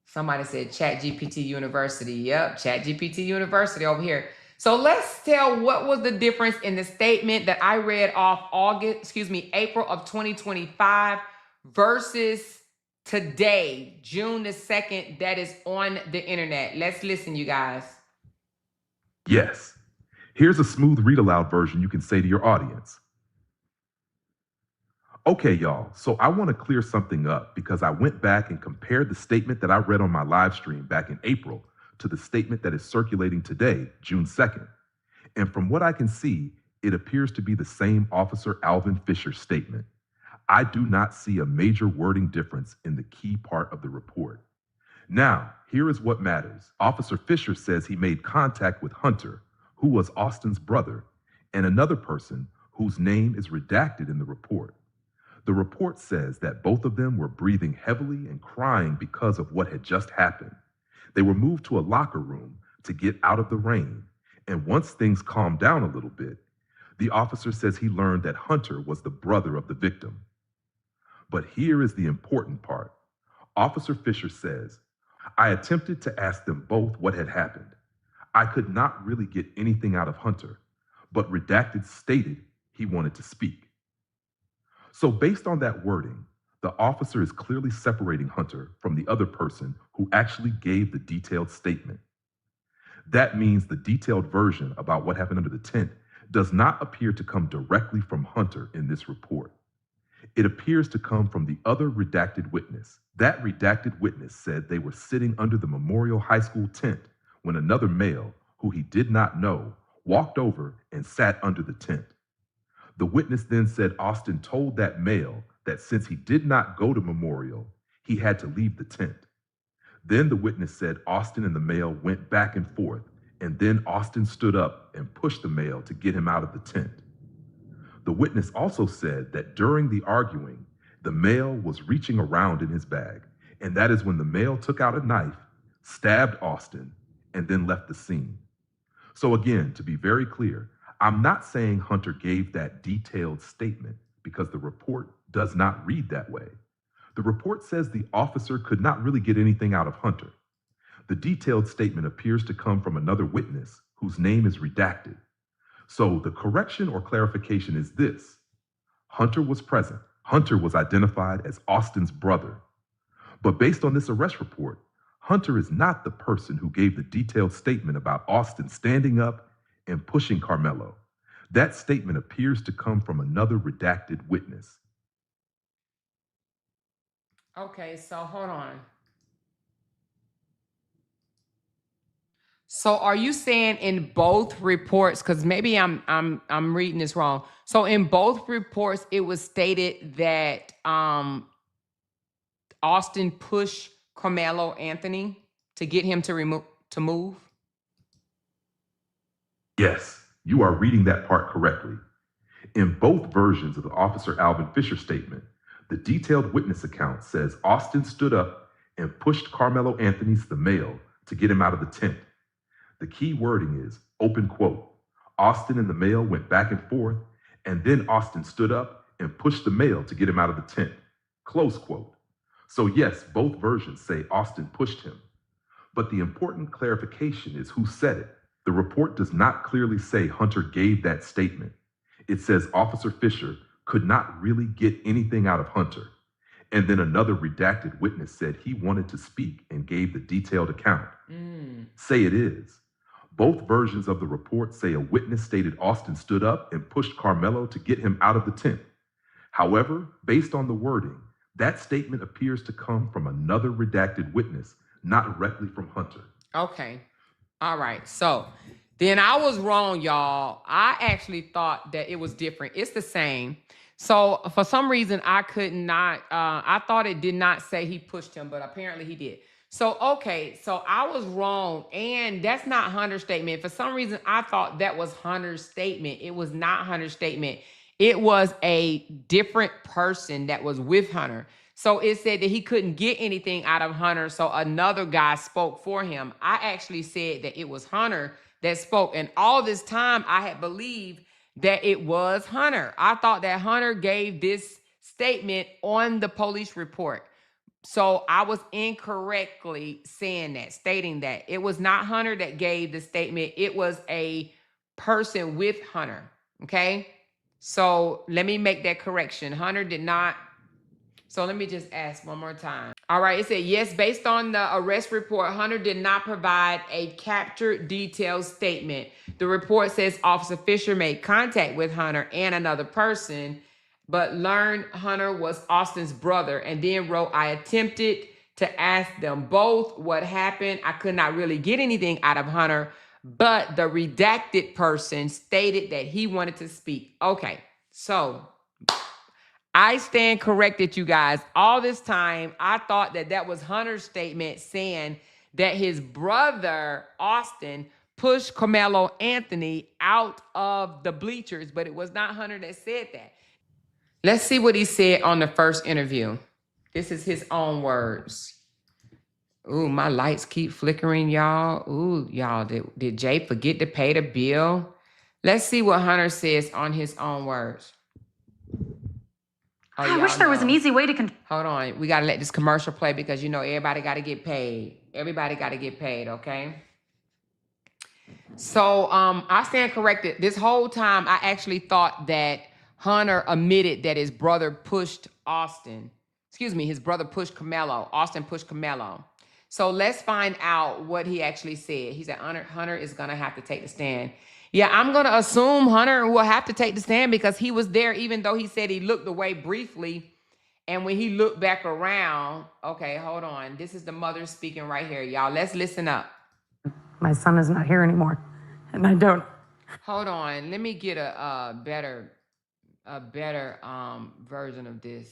Somebody said ChatGPT University. Yep, ChatGPT University over here. So let's tell what was the difference in the statement that I read off April of 2025 versus today, June the 2nd, that is on the internet. Let's listen, you guys. Yes. Here's a smooth read aloud version you can say to your audience. Okay, y'all, so I want to clear something up because I went back and compared the statement that I read on my live stream back in April to the statement that is circulating today, June 2nd. And from what I can see, it appears to be the same Officer Alvin Fisher's statement. I do not see a major wording difference in the key part of the report. Now, here is what matters. Officer Fisher says he made contact with Hunter, who was Austin's brother, and another person whose name is redacted in the report. The report says that both of them were breathing heavily and crying because of what had just happened. They were moved to a locker room to get out of the rain, and once things calmed down a little bit, the officer says he learned that Hunter was the brother of the victim. But here is the important part. Officer Fisher says, I attempted to ask them both what had happened. I could not really get anything out of Hunter, but redacted stated he wanted to speak. So based on that wording, the officer is clearly separating Hunter from the other person who actually gave the detailed statement. That means the detailed version about what happened under the tent does not appear to come directly from Hunter in this report. It appears to come from the other redacted witness. That redacted witness said they were sitting under the Memorial High School tent when another male, who he did not know, walked over and sat under the tent. The witness then said Austin told that male that since he did not go to Memorial, he had to leave the tent. Then the witness said Austin and the male went back and forth, and then Austin stood up and pushed the male to get him out of the tent. The witness also said that during the arguing, the male was reaching around in his bag, and that is when the male took out a knife, stabbed Austin, and then left the scene. So again, to be very clear, I'm not saying Hunter gave that detailed statement because the report does not read that way. The report says the officer could not really get anything out of Hunter. The detailed statement appears to come from another witness whose name is redacted. So the correction or clarification is this. Hunter was present. Hunter was identified as Austin's brother. But based on this arrest report, Hunter is not the person who gave the detailed statement about Austin standing up and pushing Karmelo. That statement appears to come from another redacted witness. Okay, so hold on. So are you saying in both reports, because maybe I'm reading this wrong. So in both reports, it was stated that Austin pushed Karmelo Anthony to get him to move? Yes, you are reading that part correctly. In both versions of the Officer Alvin Fisher statement, the detailed witness account says Austin stood up and pushed Karmelo Anthony's the male to get him out of the tent. The key wording is, open quote, Austin and the male went back and forth, and then Austin stood up and pushed the male to get him out of the tent, close quote. So yes, both versions say Austin pushed him. But the important clarification is who said it. The report does not clearly say Hunter gave that statement. It says Officer Fisher could not really get anything out of Hunter. And then another redacted witness said he wanted to speak and gave the detailed account. Say it is. Both versions of the report say a witness stated Austin stood up and pushed Karmelo to get him out of the tent. However, based on the wording, that statement appears to come from another redacted witness, not directly from Hunter. Okay. All right. So then I was wrong, y'all. I actually thought that it was different. It's the same. So for some reason, I could not, I thought it did not say he pushed him, but apparently he did. So, okay. So I was wrong. And that's not Hunter's statement. For some reason, I thought that was Hunter's statement. It was not Hunter's statement. It was a different person that was with Hunter. So it said that he couldn't get anything out of Hunter, so another guy spoke for him. I actually said that it was Hunter that spoke, and all this time I had believed that it was Hunter. I thought that Hunter gave this statement on the police report. So I was incorrectly stating that. It was not Hunter that gave the statement. It was a person with Hunter, okay? So let me make that correction. Hunter did not. So let me just ask one more time. All right, it said, yes, based on the arrest report, Hunter did not provide a captured detailed statement. The report says Officer Fisher made contact with Hunter and another person, but learned Hunter was Austin's brother, and then wrote, I attempted to ask them both what happened. I could not really get anything out of Hunter, but the redacted person stated that he wanted to speak. Okay, so I stand corrected, you guys. All this time, I thought that that was Hunter's statement saying that his brother, Austin, pushed Karmelo Anthony out of the bleachers, but it was not Hunter that said that. Let's see what he said on the first interview. This is his own words. Ooh, my lights keep flickering, y'all. Ooh, y'all, did Jay forget to pay the bill? Let's see what Hunter says on his own words. Oh, I wish there was an easy way to hold on. We got to let this commercial play because, you know, everybody got to get paid. Everybody got to get paid, okay? So I stand corrected. This whole time, I actually thought that Hunter admitted that his brother pushed Austin. Excuse me, his brother pushed Karmelo. Austin pushed Karmelo. So let's find out what he actually said. He said Hunter is going to have to take the stand. Yeah, I'm going to assume Hunter will have to take the stand because he was there, even though he said he looked away briefly. And when he looked back around, okay, hold on. This is the mother speaking right here, y'all. Let's listen up. My son is not here anymore, and I don't. Hold on. Let me get a better version of this.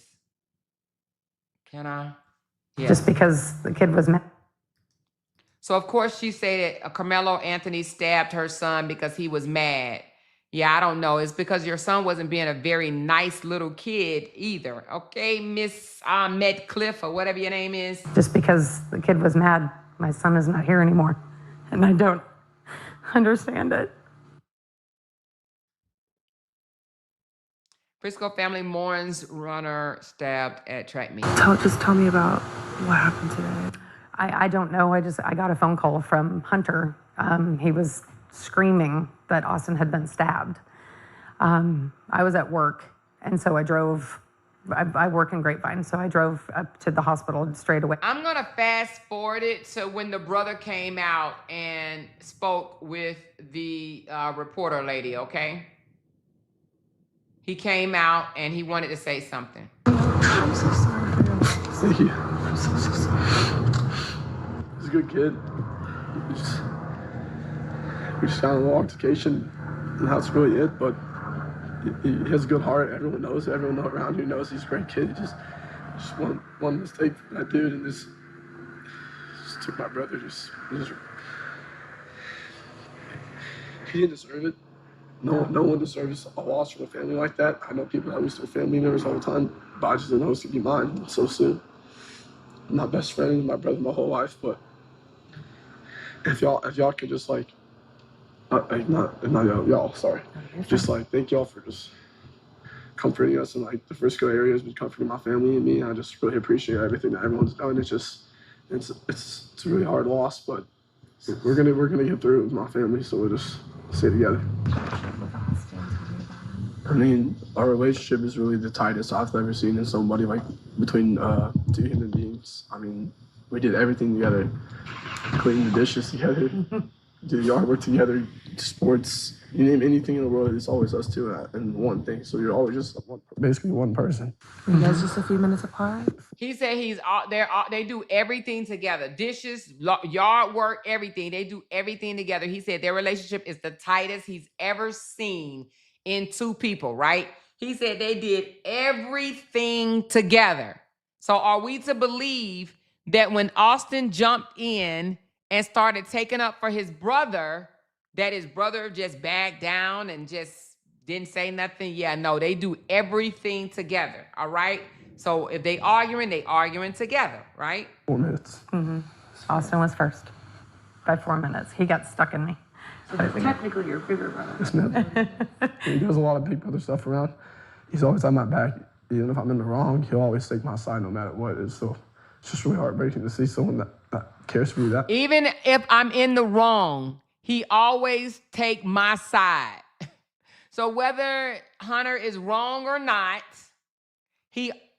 Can I? Yeah. Just because the kid was mad. So, of course, she said that Karmelo Anthony stabbed her son because he was mad. Yeah, I don't know. It's because your son wasn't being a very nice little kid either. Okay, Miss Metcalf or whatever your name is. Just because the kid was mad, my son is not here anymore. And I don't understand it. Frisco family mourns runner stabbed at track meet. Just tell me about what happened today. I don't know. I got a phone call from Hunter. He was screaming that Austin had been stabbed. I was at work, and so I drove. I work in Grapevine, so I drove up to the hospital straight away. I'm gonna fast forward it to when the brother came out and spoke with the reporter lady, okay? He came out and he wanted to say something. I'm so sorry for him. Thank you. I'm so sorry. He's a good kid. We just got a little altercation, and that's really it, but he has a good heart. Everyone knows. Everyone around here knows he's a great kid. He just one mistake from that dude, and just took my brother. He didn't deserve it. No one deserves a loss from a family like that. I know people that lose their family members all the time, but I just didn't know it's gonna be mine so soon. I'm my best friend, my brother, my whole life. But if y'all could just like, not y'all, sorry, just like thank y'all for comforting us in like the Frisco area has been comforting my family and me. I just really appreciate everything that everyone's done. It's a really hard loss, but we're gonna get through it with my family. So we'll just stay together. I mean, our relationship is really the tightest I've ever seen in somebody, like between two human beings. I mean, we did everything together, clean the dishes together, do the yard work together, sports. You name anything in the world, it's always us two and one thing. So you're always just basically one person. Were you guys just a few minutes apart? He said they do everything together. Dishes, yard work, everything. They do everything together. He said their relationship is the tightest he's ever seen in two people, right? He said they did everything together. So are we to believe that when Austin jumped in and started taking up for his brother, that his brother just backed down and just didn't say nothing? Yeah, no, they do everything together, all right? So if they arguing together, right? 4 minutes. Austin was first by 4 minutes. He got stuck in me. So technically your bigger brother. Yes, ma'am. He does a lot of big brother stuff around. He's always on my back. Even if I'm in the wrong, he'll always take my side no matter what. So it's just really heartbreaking to see someone that cares for you that. Even if I'm in the wrong, he always take my side. So whether Hunter is wrong or not,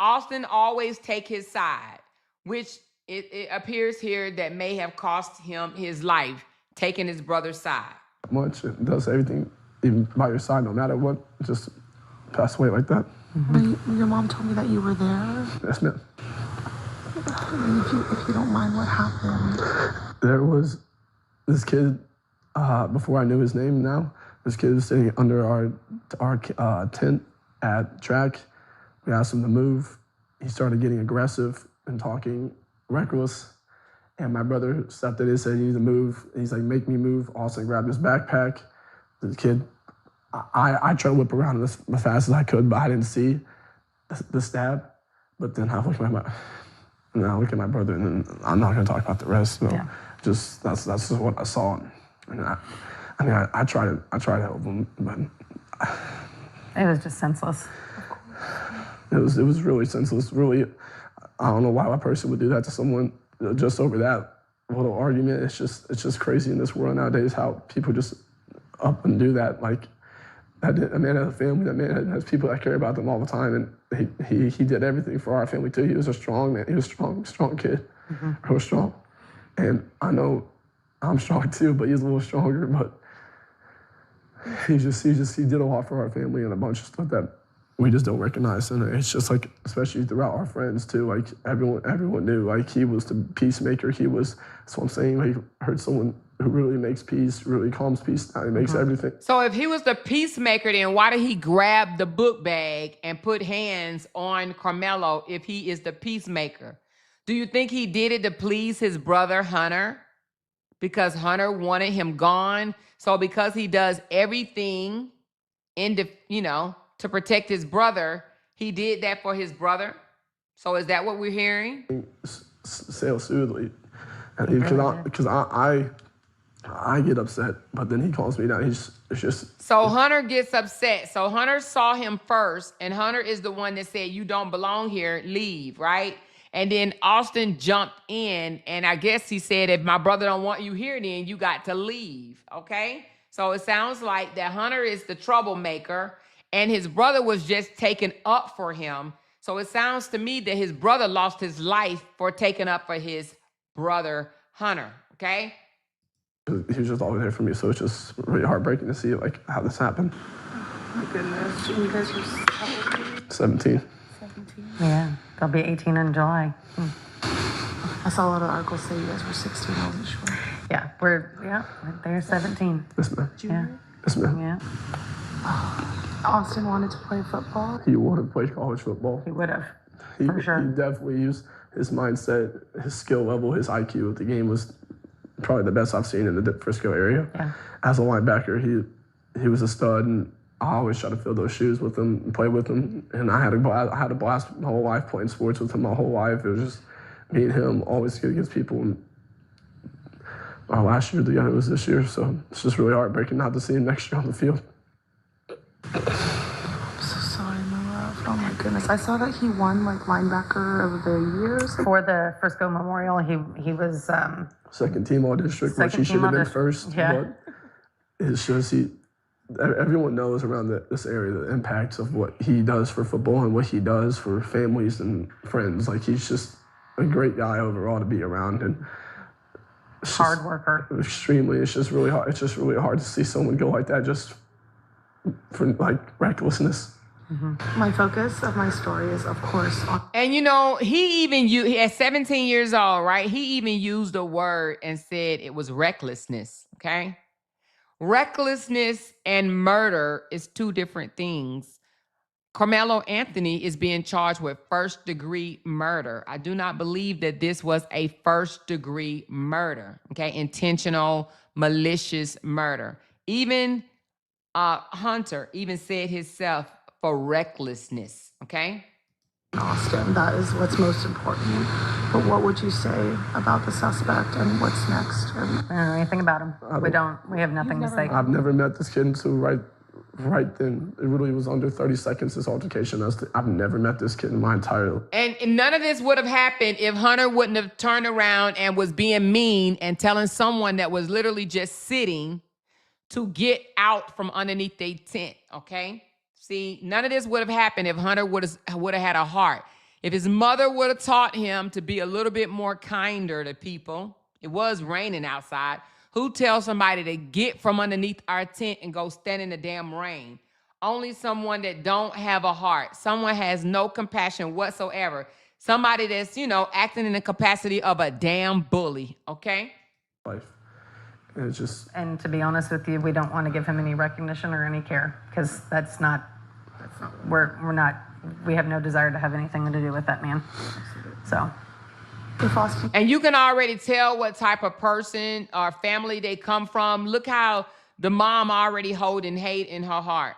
Austin always take his side, which it appears here that may have cost him his life, taking his brother's side. Much. It does everything, even by your side, no matter what. Just pass away like that. Your mom told me that you were there. Yes, ma'am. If you don't mind, what happened? There was this kid, before I knew his name now, this kid was sitting under our tent at track. We asked him to move. He started getting aggressive and talking reckless. And my brother stepped in and said, "You need to move." And he's like, "Make me move." Austin grabbed his backpack. The kid, I tried to whip around as fast as I could, but I didn't see the stab. But then I look at my brother, and then I'm not gonna talk about the rest. No, just that's just what I saw. And I try to help him, but It was just senseless. it was really senseless. Really, I don't know why a person would do that to someone just over that little argument. It's just crazy in this world nowadays how people just up and do that. Like a man has a family. That man has people that care about them all the time, and he did everything for our family too. He was a strong man. He was a strong kid. Real strong. And I know I'm strong too, but he's a little stronger. But he did a lot for our family and a bunch of stuff that we just don't recognize. And it's just like, especially throughout our friends too, like everyone knew, like he was the peacemaker. That's what I'm saying. Like, I heard someone who really makes peace, really calms peace down. He makes everything. So if he was the peacemaker, then why did he grab the book bag and put hands on Karmelo if he is the peacemaker? Do you think he did it to please his brother Hunter? Because Hunter wanted him gone. So because he does everything to protect his brother, he did that for his brother? So is that what we're hearing? Sail smoothly. Because I get upset, but then he calms me down. It's just... So Hunter gets upset. So Hunter saw him first, and Hunter is the one that said, "You don't belong here, leave," right? And then Austin jumped in, and I guess he said, "If my brother don't want you here, then you got to leave," okay? So it sounds like that Hunter is the troublemaker, and his brother was just taken up for him. So it sounds to me that his brother lost his life for taking up for his brother Hunter, okay? He was just always there for me, so it's just really heartbreaking to see like how this happened. Oh my goodness. You guys were how old? 17. 17? Yeah, they'll be 18 in July. I saw a lot of articles say you guys were 16. I wasn't sure. Yeah, they're 17. Yes, ma'am. Junior? Yes, ma'am. Yeah, Austin wanted to play football. He would have played college football. he would have, He for sure. He definitely used his mindset, his skill level, his IQ at the game was probably the best I've seen in the Frisco area. Yeah. As a linebacker, he was a stud, and I always try to fill those shoes with him and play with him. And I had a blast my whole life playing sports with him my whole life. It was just me and him always good against people. And our last year together was this year, so it's just really heartbreaking not to see him next year on the field. I'm so sorry, Mama. I saw that he won like linebacker of the year. For the Frisco Memorial, he was Second team all district, which he Second should team have been all-district, first. yeah. But it's just everyone knows around this area the impacts of what he does for football and what he does for families and friends. Like, he's just a great guy overall to be around, and it's hard just worker. extremely. It's just really hard. It's just really hard to see someone go like that just for like recklessness. My focus of my story is, of course, on And you know, he at 17 years old, right? He even used a word and said it was recklessness, okay? Recklessness and murder is two different things. Karmelo Anthony is being charged with first-degree murder. I do not believe that this was a first-degree murder, okay? Intentional, malicious murder. Even Hunter even said himself for recklessness, okay? Austin. That is what's most important. But what would you say about the suspect and what's next? I don't know anything about him. We have nothing to say. I've never met this kid until right then. It really was under 30 seconds, this altercation. I've never met this kid in my entire life. And none of this would have happened if Hunter wouldn't have turned around and was being mean and telling someone that was literally just sitting to get out from underneath their tent, okay? See, none of this would have happened if Hunter would have had a heart. If his mother would have taught him to be a little bit more kinder to people. It was raining outside. Who tells somebody to get from underneath our tent and go stand in the damn rain? Only someone that don't have a heart. Someone has no compassion whatsoever. Somebody that's, acting in the capacity of a damn bully, okay? Life. And it's just, And to be honest with you, we don't want to give him any recognition or any care, because we have no desire to have anything to do with that man. So. If Austin And you can already tell what type of person or family they come from. Look how the mom already holding hate in her heart.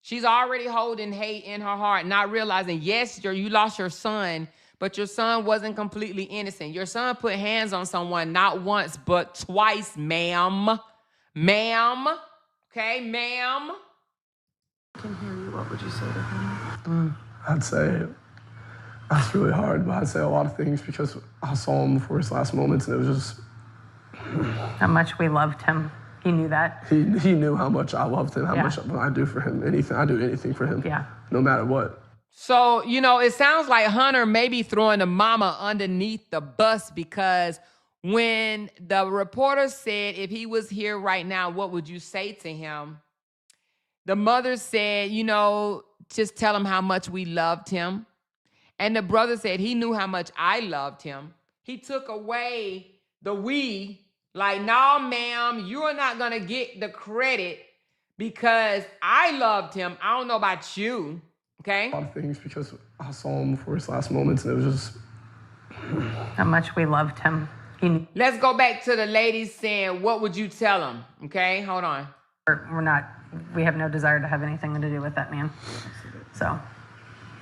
She's already holding hate in her heart, not realizing, yes, you lost your son, but your son wasn't completely innocent. Your son put hands on someone not once, but twice, ma'am. Ma'am. Okay, ma'am. can hear you, what would you say to him? I'd say that's really hard, but I'd say a lot of things because I saw him before his last moments, and it was just How much we loved him. He knew that. he knew how much I loved him, how Yeah. much I do for him. I do anything for him. Yeah. No matter what. So, it sounds like Hunter may be throwing the mama underneath the bus, because when the reporter said if he was here right now, what would you say to him? The mother said, just tell him how much we loved him. And the brother said he knew how much I loved him. He took away the we, like, no, ma'am, you are not going to get the credit because I loved him. I don't know about you, okay? A lot of things because I saw him before his last moments, and it was just How much we loved him. Let's go back to the ladies saying, what would you tell him? Okay, hold on. We have no desire to have anything to do with that man. So.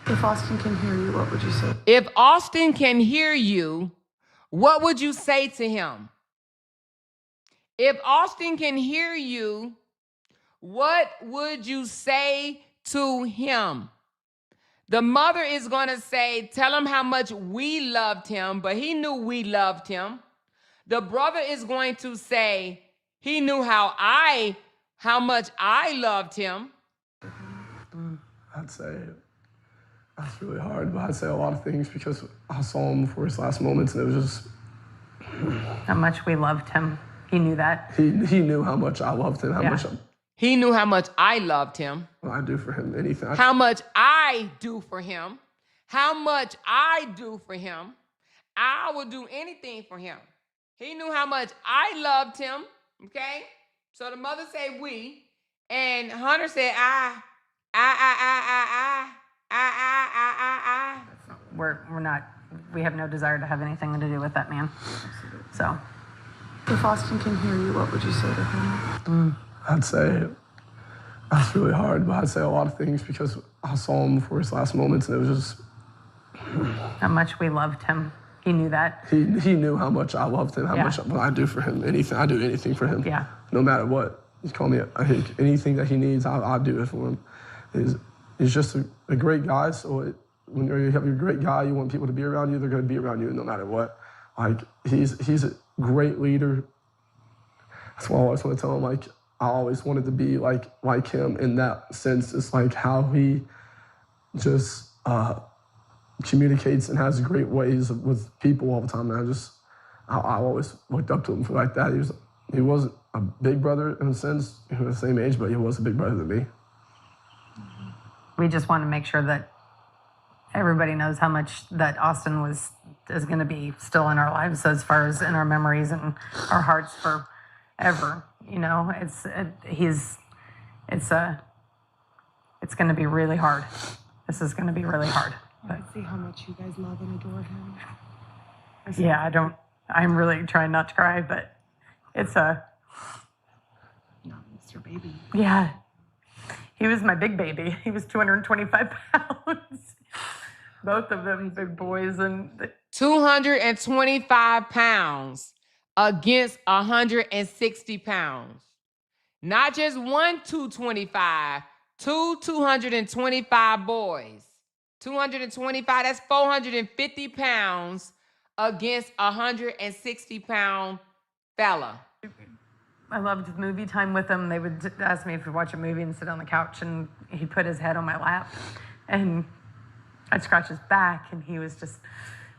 If Austin can hear you, what would you say? If Austin can hear you, what would you say to him? If Austin can hear you, what would you say to him? The mother is going to say, tell him how much we loved him, but he knew we loved him. The brother is going to say, he knew how much I loved him. I'd say that's really hard, but I'd say a lot of things because I saw him before his last moments, and it was just How much we loved him. He knew that. he knew how much I loved him, how Yeah. much He knew how much I loved him. I do for him, anything. How much I do for him. How much I do for him. I would do anything for him. He knew how much I loved him, okay? So the mother said we, and Hunter said I. We have no desire to have anything to do with that man. So. If Austin can hear you, what would you say to him? I'd say that's really hard, but I'd say a lot of things because I saw him before his last moments, and it was just How much we loved him. He knew that. he knew how much I loved him, how Yeah. much I do for him, anything. I do anything for him. Yeah. No matter what. He call me anything that he needs, I'll do it for him. He's just a great guy, so when you have a great guy, you want people to be around you, they're going to be around you no matter what. Like, he's a great leader. That's why I always want to tell him, like, I always wanted to be like him in that sense. It's like how he just communicates and has great ways with people all the time. And I always looked up to him for like that. He wasn't a big brother in a sense. He was the same age, but he was a big brother than me. We just want to make sure that everybody knows how much that Austin is going to be still in our lives, as far as in our memories and our hearts forever. You know, it's going to be really hard. This is going to be really hard. But see how much you guys love and adore him. Yeah, I'm really trying not to cry, but it's No, it's your baby. yeah. He was my big baby. He was 225 pounds. Both of them big boys. And 225 pounds against 160 pounds. Not just one 225, two 225 boys. 225, that's 450 pounds against 160-pound fella. I loved movie time with him. They would ask me if we'd watch a movie and sit on the couch, and he'd put his head on my lap, and I'd scratch his back, and he was just,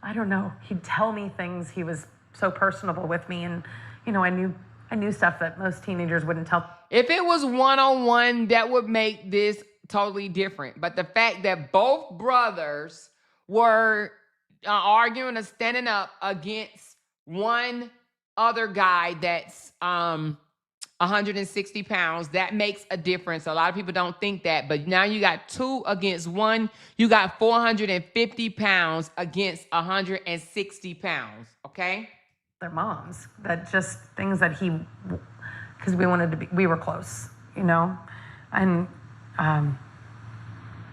I don't know, he'd tell me things. He was so personable with me, and, you know, I knew stuff that most teenagers wouldn't tell. If it was one-on-one, that would make this totally different. But the fact that both brothers were arguing or standing up against one other guy that's 160 pounds, that makes a difference. A lot of people don't think that, but now you got two against one. You got 450 pounds against 160 pounds, okay? Their moms, that just things that because we were close, you know? And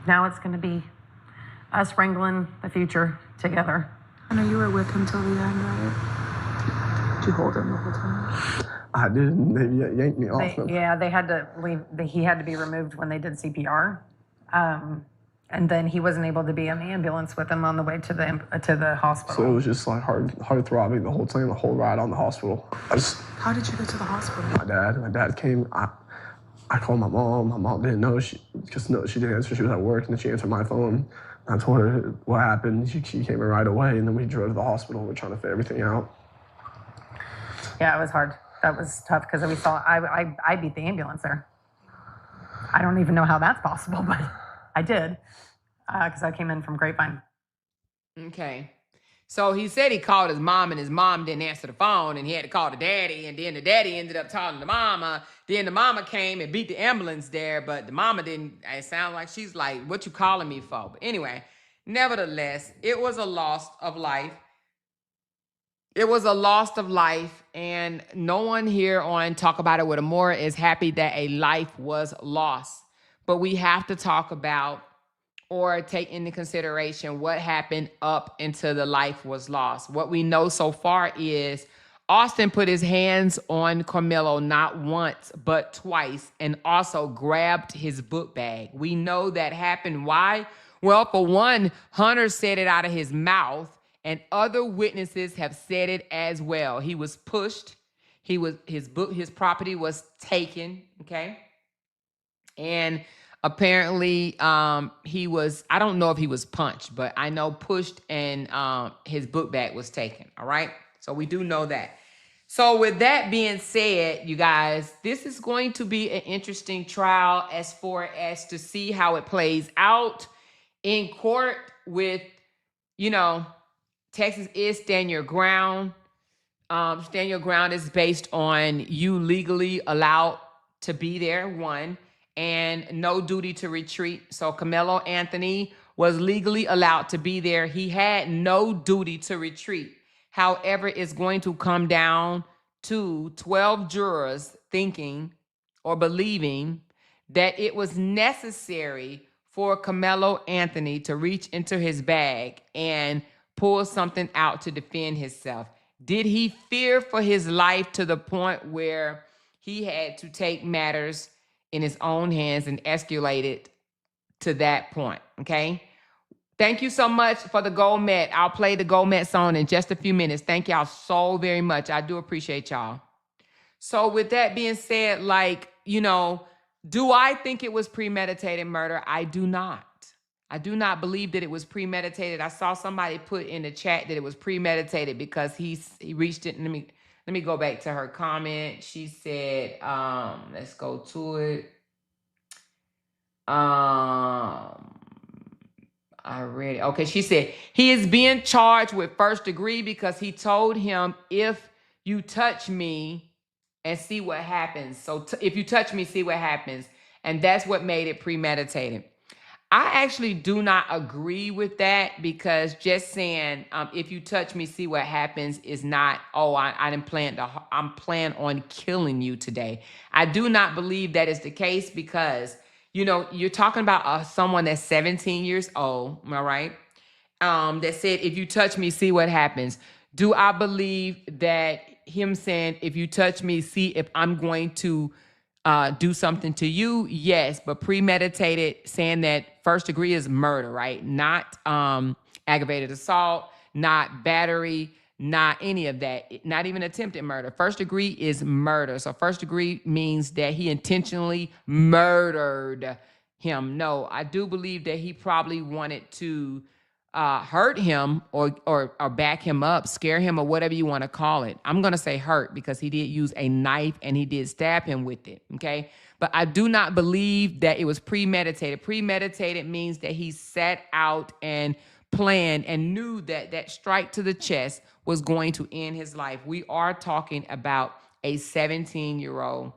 now it's going to be us wrangling the future together. I know you were with him till the end, right? Did you hold him the whole time? I didn't. They yanked me off him. Yeah, they had to leave. He had to be removed when they did CPR. And then he wasn't able to be in the ambulance with him on the way to the hospital. So it was just like hard throbbing the whole time, the whole ride on the hospital. How did you get to the hospital? My dad came. I called my mom. My mom didn't know. She didn't answer. She was at work, and then she answered my phone. I told her what happened. She came in right away, and then we drove to the hospital. We're trying to figure everything out. Yeah, it was hard. That was tough because I beat the ambulance there. I don't even know how that's possible, but I did because I came in from Grapevine. Okay. So he said he called his mom, and his mom didn't answer the phone, and he had to call the daddy, and then the daddy ended up calling the mama. Then the mama came and beat the ambulance there, but the mama didn't. It sounded like she's like, what you calling me for? But anyway, nevertheless, it was a loss of life. It was a loss of life, and no one here on Talk About It with Amora is happy that a life was lost. But we have to talk about or take into consideration what happened up until the life was lost. What we know so far is Austin put his hands on Karmelo not once, but twice, and also grabbed his book bag. We know that happened. Why? Well, for one, Hunter said it out of his mouth, and other witnesses have said it as well. He was pushed. His property was taken, okay? And apparently he was, I don't know if he was punched, but I know pushed, and his book bag was taken, all right? So we do know that. So with that being said, you guys, this is going to be an interesting trial as far as to see how it plays out in court with, you know, Texas is stand your ground. Stand your ground is based on you legally allowed to be there, one, and no duty to retreat. So Karmelo Anthony was legally allowed to be there. He had no duty to retreat. However, it's going to come down to 12 jurors thinking or believing that it was necessary for Karmelo Anthony to reach into his bag and pull something out to defend himself. Did he fear for his life to the point where he had to take matters in his own hands and escalate it to that point, okay? Thank you so much for the Gold Met. I'll play the Gold Met song in just a few minutes. Thank y'all so very much. I do appreciate y'all. So with that being said, like, you know, do I think it was premeditated murder? I do not. I do not believe that it was premeditated. I saw somebody put in the chat that it was premeditated because he reached it. Let me go back to her comment. She said, let's go to it. I read it. Okay, she said, he is being charged with first degree because he told him, if you touch me and see what happens. So if you touch me, see what happens. And that's what made it premeditated. I actually do not agree with that because just saying, if you touch me, see what happens is not, oh, I'm planning on killing you today. I do not believe that is the case because, you know, you're talking about someone that's 17 years old, am I right? That said, if you touch me, see what happens. Do I believe that him saying, if you touch me, see if I'm going to do something to you? Yes, but premeditated, saying that first degree is murder, right? Not aggravated assault, not battery, not any of that, not even attempted murder. First degree is murder. So first degree means that he intentionally murdered him. No, I do believe that he probably wanted to hurt him or back him up, scare him, or whatever you want to call it. I'm going to say hurt because he did use a knife and he did stab him with it, okay? But I do not believe that it was premeditated. Premeditated means that he set out and planned and knew that that strike to the chest was going to end his life. We are talking about a 17-year-old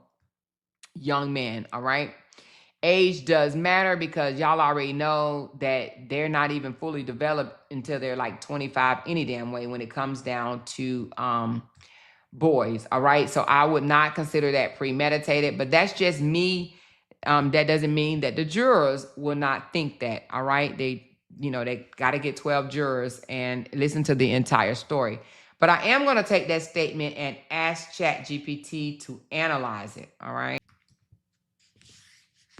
young man, all right? Age does matter because y'all already know that they're not even fully developed until they're like 25 any damn way when it comes down to boys, all right? So I would not consider that premeditated, but that's just me. That doesn't mean that the jurors will not think that, all right? They got to get 12 jurors and listen to the entire story. But I am going to take that statement and ask ChatGPT to analyze it, all right?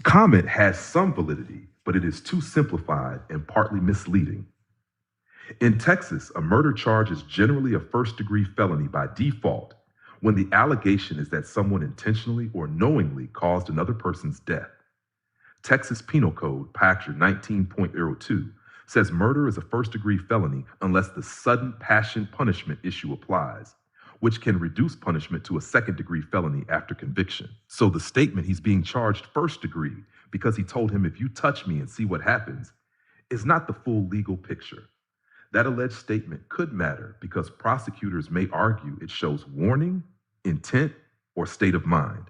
Comment has some validity, but it is too simplified and partly misleading. In Texas, a murder charge is generally a first-degree felony by default when the allegation is that someone intentionally or knowingly caused another person's death. Texas Penal Code, Factual 19.02, says murder is a first-degree felony unless the sudden passion punishment issue applies, which can reduce punishment to a second-degree felony after conviction. So the statement he's being charged first degree because he told him, if you touch me and see what happens, is not the full legal picture. That alleged statement could matter because prosecutors may argue it shows warning, intent, or state of mind.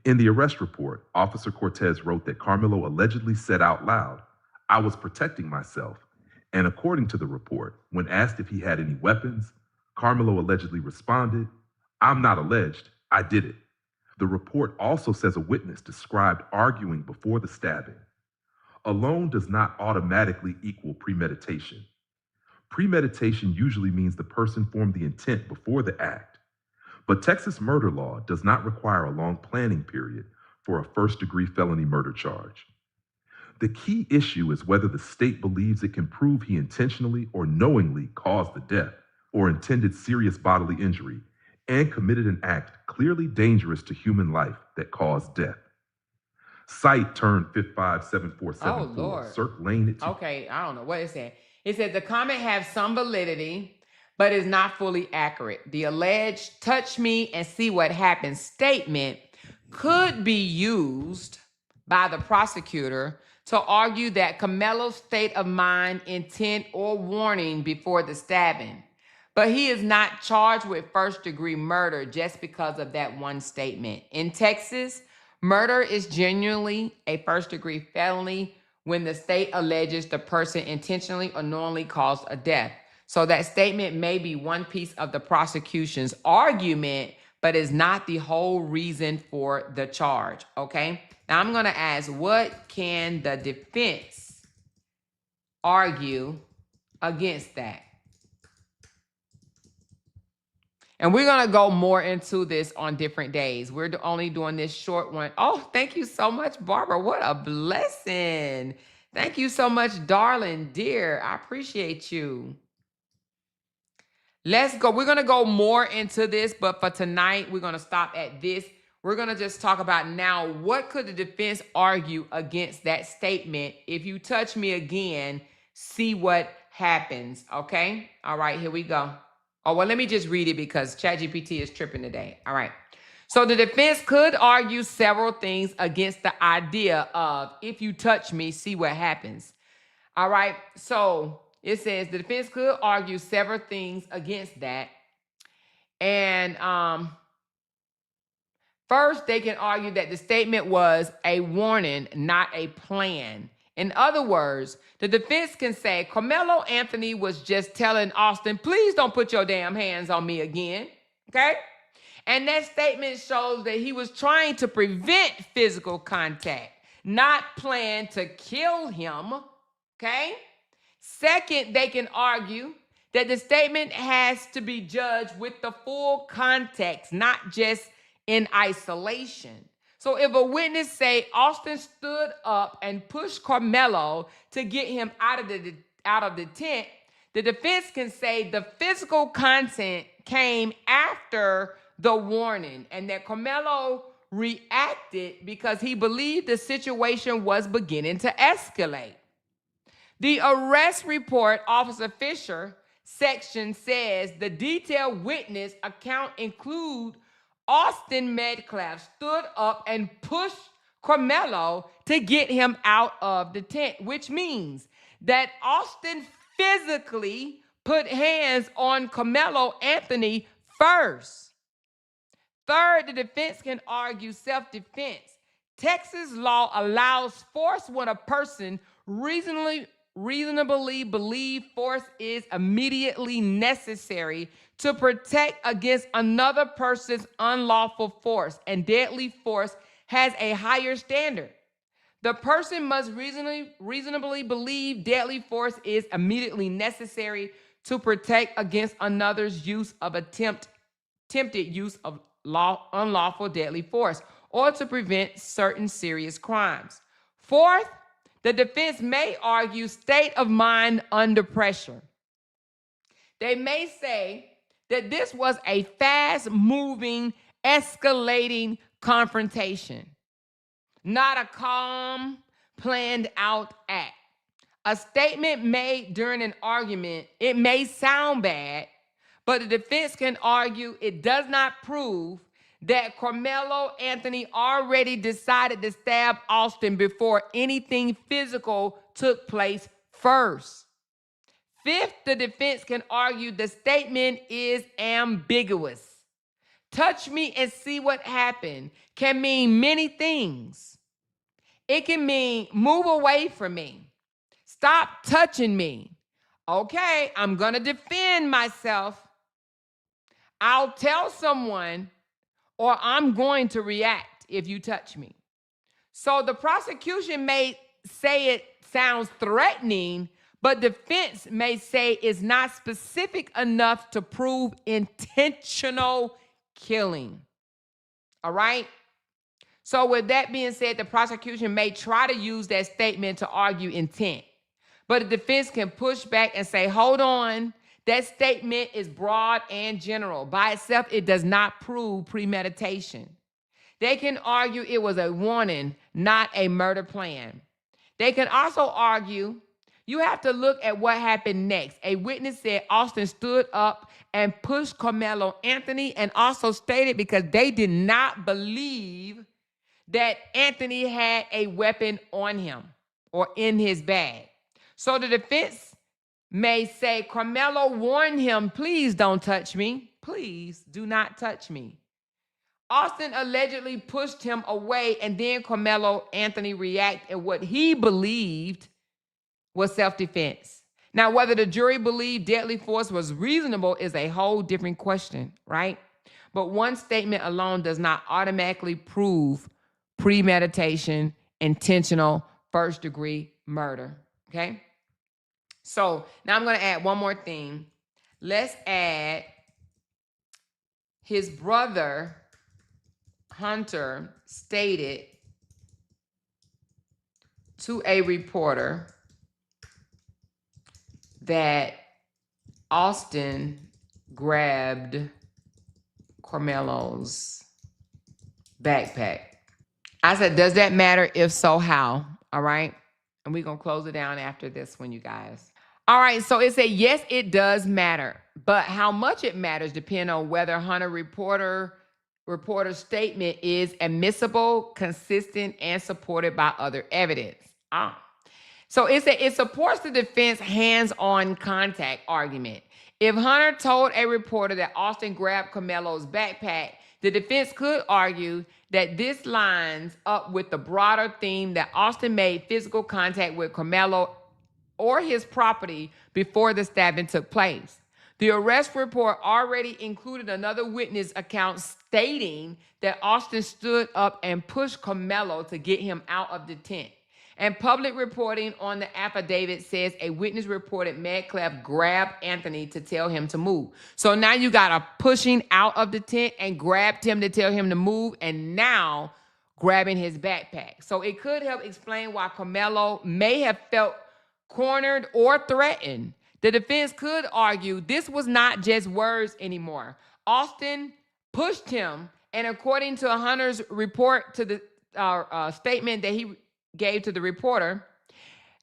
In the arrest report, Officer Cortez wrote that Karmelo allegedly said out loud, "I was protecting myself." And according to the report, when asked if he had any weapons, Karmelo allegedly responded, "I'm not alleged, I did it." The report also says a witness described arguing before the stabbing. Alone does not automatically equal premeditation. Premeditation usually means the person formed the intent before the act. But Texas murder law does not require a long planning period for a first-degree felony murder charge. The key issue is whether the state believes it can prove he intentionally or knowingly caused the death or intended serious bodily injury and committed an act clearly dangerous to human life that caused death. Cite turn 557474, Cirque Lane at 2. Okay, I don't know what it said. It said the comment has some validity, but is not fully accurate. The alleged touch me and see what happens statement could be used by the prosecutor to argue that Karmelo's state of mind, intent, or warning before the stabbing. But he is not charged with first-degree murder just because of that one statement. In Texas, murder is genuinely a first-degree felony when the state alleges the person intentionally or knowingly caused a death. So that statement may be one piece of the prosecution's argument, but is not the whole reason for the charge, okay? Now I'm gonna ask, what can the defense argue against that? And we're going to go more into this on different days. We're only doing this short one. Oh, thank you so much, Barbara. What a blessing. Thank you so much, darling, dear. I appreciate you. Let's go. We're going to go more into this, but for tonight, we're going to stop at this. We're going to just talk about now, what could the defense argue against that statement? If you touch me again, see what happens. Okay? All right, here we go. Oh, well, let me just read it because ChatGPT is tripping today. All right. So the defense could argue several things against the idea of, if you touch me, see what happens. All right. So it says the defense could argue several things against that. And first, they can argue that the statement was a warning, not a plan. In other words, the defense can say Karmelo Anthony was just telling Austin, please don't put your damn hands on me again. Okay? And that statement shows that he was trying to prevent physical contact, not plan to kill him. Okay? Second, they can argue that the statement has to be judged with the full context, not just in isolation. So if a witness say Austin stood up and pushed Karmelo to get him out of the tent, the defense can say the physical content came after the warning and that Karmelo reacted because he believed the situation was beginning to escalate. The arrest report, Officer Fisher section says the detailed witness account include Austin Metcalf stood up and pushed Karmelo to get him out of the tent, which means that Austin physically put hands on Karmelo Anthony first. Third, the defense can argue self-defense. Texas law allows force when a person reasonably believe force is immediately necessary to protect against another person's unlawful force, and deadly force has a higher standard. The person must reasonably believe deadly force is immediately necessary to protect against another's use of attempted use of unlawful deadly force or to prevent certain serious crimes. Fourth, the defense may argue state of mind under pressure. They may say that this was a fast-moving, escalating confrontation, not a calm, planned-out act. A statement made during an argument, it may sound bad, but the defense can argue it does not prove that Karmelo Anthony already decided to stab Austin before anything physical took place first. Fifth, the defense can argue the statement is ambiguous. Touch me and see what happened can mean many things. It can mean move away from me. Stop touching me. Okay, I'm going to defend myself. I'll tell someone, or I'm going to react if you touch me. So the prosecution may say it sounds threatening, but defense may say it's not specific enough to prove intentional killing. All right? So with that being said, the prosecution may try to use that statement to argue intent. But the defense can push back and say, hold on, that statement is broad and general. By itself, it does not prove premeditation. They can argue it was a warning, not a murder plan. They can also argue you have to look at what happened next. A witness said Austin stood up and pushed Karmelo Anthony and also stated because they did not believe that Anthony had a weapon on him or in his bag. So the defense may say, Karmelo warned him, please don't touch me. Please do not touch me. Austin allegedly pushed him away, and then Karmelo Anthony reacted at what he believed was self-defense. Now, whether the jury believed deadly force was reasonable is a whole different question, right? But one statement alone does not automatically prove premeditation, intentional, first-degree murder, okay? So now I'm going to add one more thing. Let's add his brother, Hunter, stated to a reporter that Austin grabbed Karmelo's backpack. I said, does that matter? If so, how? All right. And we're going to close it down after this one, you guys. All right. So it said, yes, it does matter. But how much it matters depends on whether Hunter reporter's statement is admissible, consistent, and supported by other evidence. So it supports the defense hands-on contact argument. If Hunter told a reporter that Austin grabbed Karmelo's backpack, the defense could argue that this lines up with the broader theme that Austin made physical contact with Karmelo or his property before the stabbing took place. The arrest report already included another witness account stating that Austin stood up and pushed Karmelo to get him out of the tent. And public reporting on the affidavit says a witness reported Metcalf grabbed Anthony to tell him to move. So now you got a pushing out of the tent and grabbed him to tell him to move, and now grabbing his backpack. So it could help explain why Karmelo may have felt cornered or threatened. The defense could argue this was not just words anymore. Austin pushed him, and according to Hunter's report to the statement that he gave to the reporter,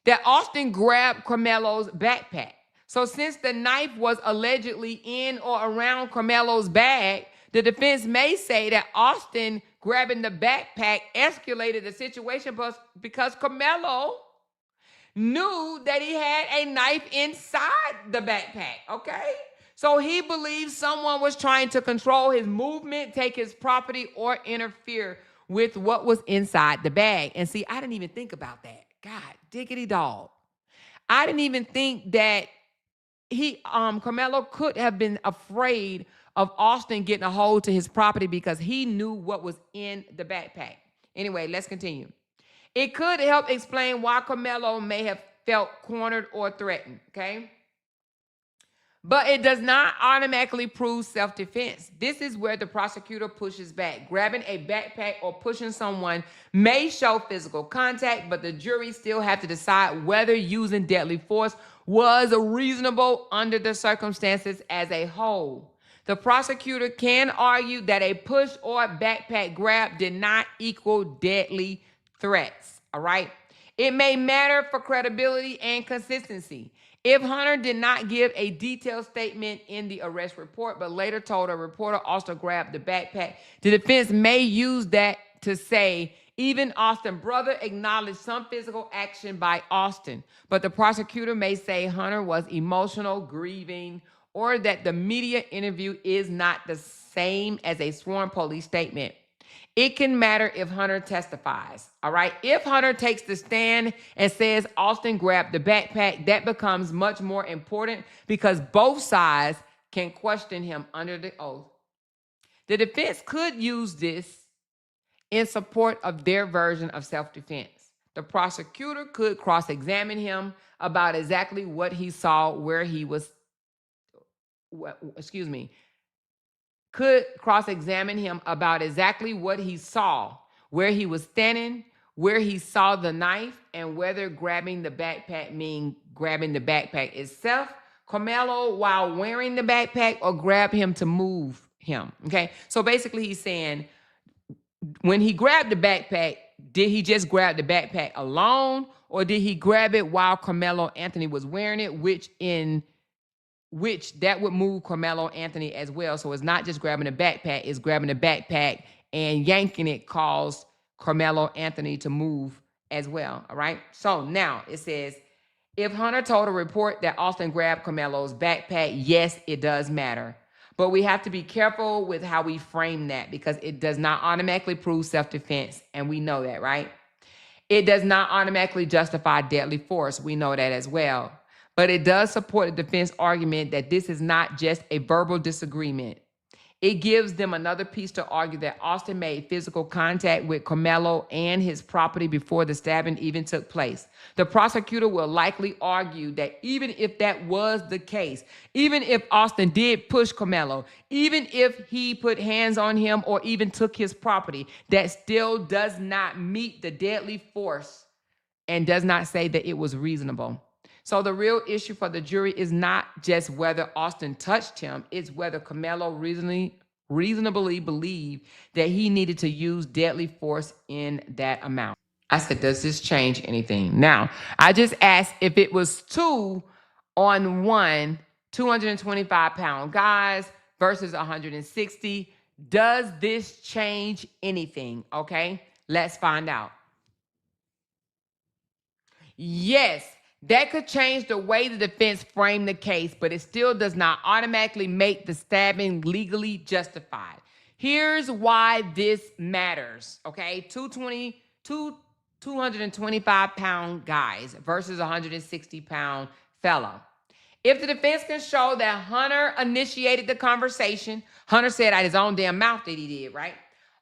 that Austin grabbed Karmelo's backpack. So since the knife was allegedly in or around Karmelo's bag, the defense may say that Austin grabbing the backpack escalated the situation because Karmelo knew that he had a knife inside the backpack, okay? So he believes someone was trying to control his movement, take his property, or interfere with what was inside the bag. And see, I didn't even think about that. God, diggity dog. I didn't even think that Karmelo could have been afraid of Austin getting a hold to his property because he knew what was in the backpack. Anyway, let's continue. It could help explain why Karmelo may have felt cornered or threatened, okay? But it does not automatically prove self-defense. This is where the prosecutor pushes back. Grabbing a backpack or pushing someone may show physical contact, but the jury still have to decide whether using deadly force was reasonable under the circumstances as a whole. The prosecutor can argue that a push or backpack grab did not equal deadly threats, all right? It may matter for credibility and consistency. If Hunter did not give a detailed statement in the arrest report, but later told a reporter Austin grabbed the backpack, the defense may use that to say even Austin's brother acknowledged some physical action by Austin, but the prosecutor may say Hunter was emotional, grieving, or that the media interview is not the same as a sworn police statement. It can matter if Hunter testifies, all right? If Hunter takes the stand and says Austin grabbed the backpack, that becomes much more important because both sides can question him under the oath. The defense could use this in support of their version of self-defense. The prosecutor could cross-examine him about exactly what he saw, where he was, could cross-examine him about exactly what he saw, where he was standing, where he saw the knife, and whether grabbing the backpack means grabbing the backpack itself, Karmelo while wearing the backpack, or grab him to move him, okay? So basically he's saying when he grabbed the backpack, did he just grab the backpack alone, or did he grab it while Karmelo Anthony was wearing it, which that would move Karmelo Anthony as well. So it's not just grabbing a backpack, it's grabbing the backpack and yanking it caused Karmelo Anthony to move as well, all right? So now it says, if Hunter told a report that Austin grabbed Karmelo's backpack, yes, it does matter. But we have to be careful with how we frame that because it does not automatically prove self-defense, and we know that, right? It does not automatically justify deadly force. We know that as well. But it does support the defense argument that this is not just a verbal disagreement. It gives them another piece to argue that Austin made physical contact with Karmelo and his property before the stabbing even took place. The prosecutor will likely argue that even if that was the case, even if Austin did push Karmelo, even if he put hands on him or even took his property, that still does not meet the deadly force and does not say that it was reasonable. So the real issue for the jury is not just whether Austin touched him, it's whether Karmelo reasonably believed that he needed to use deadly force in that amount. I said, does this change anything? Now, I just asked if it was 2 on 1 225-pound guys versus 160. Does this change anything? Okay, let's find out. Yes, that could change the way the defense framed the case, but it still does not automatically make the stabbing legally justified. Here's why this matters, okay? 225-pound guys versus 160-pound fellow. If the defense can show that Hunter initiated the conversation, Hunter said out his own damn mouth that he did, right?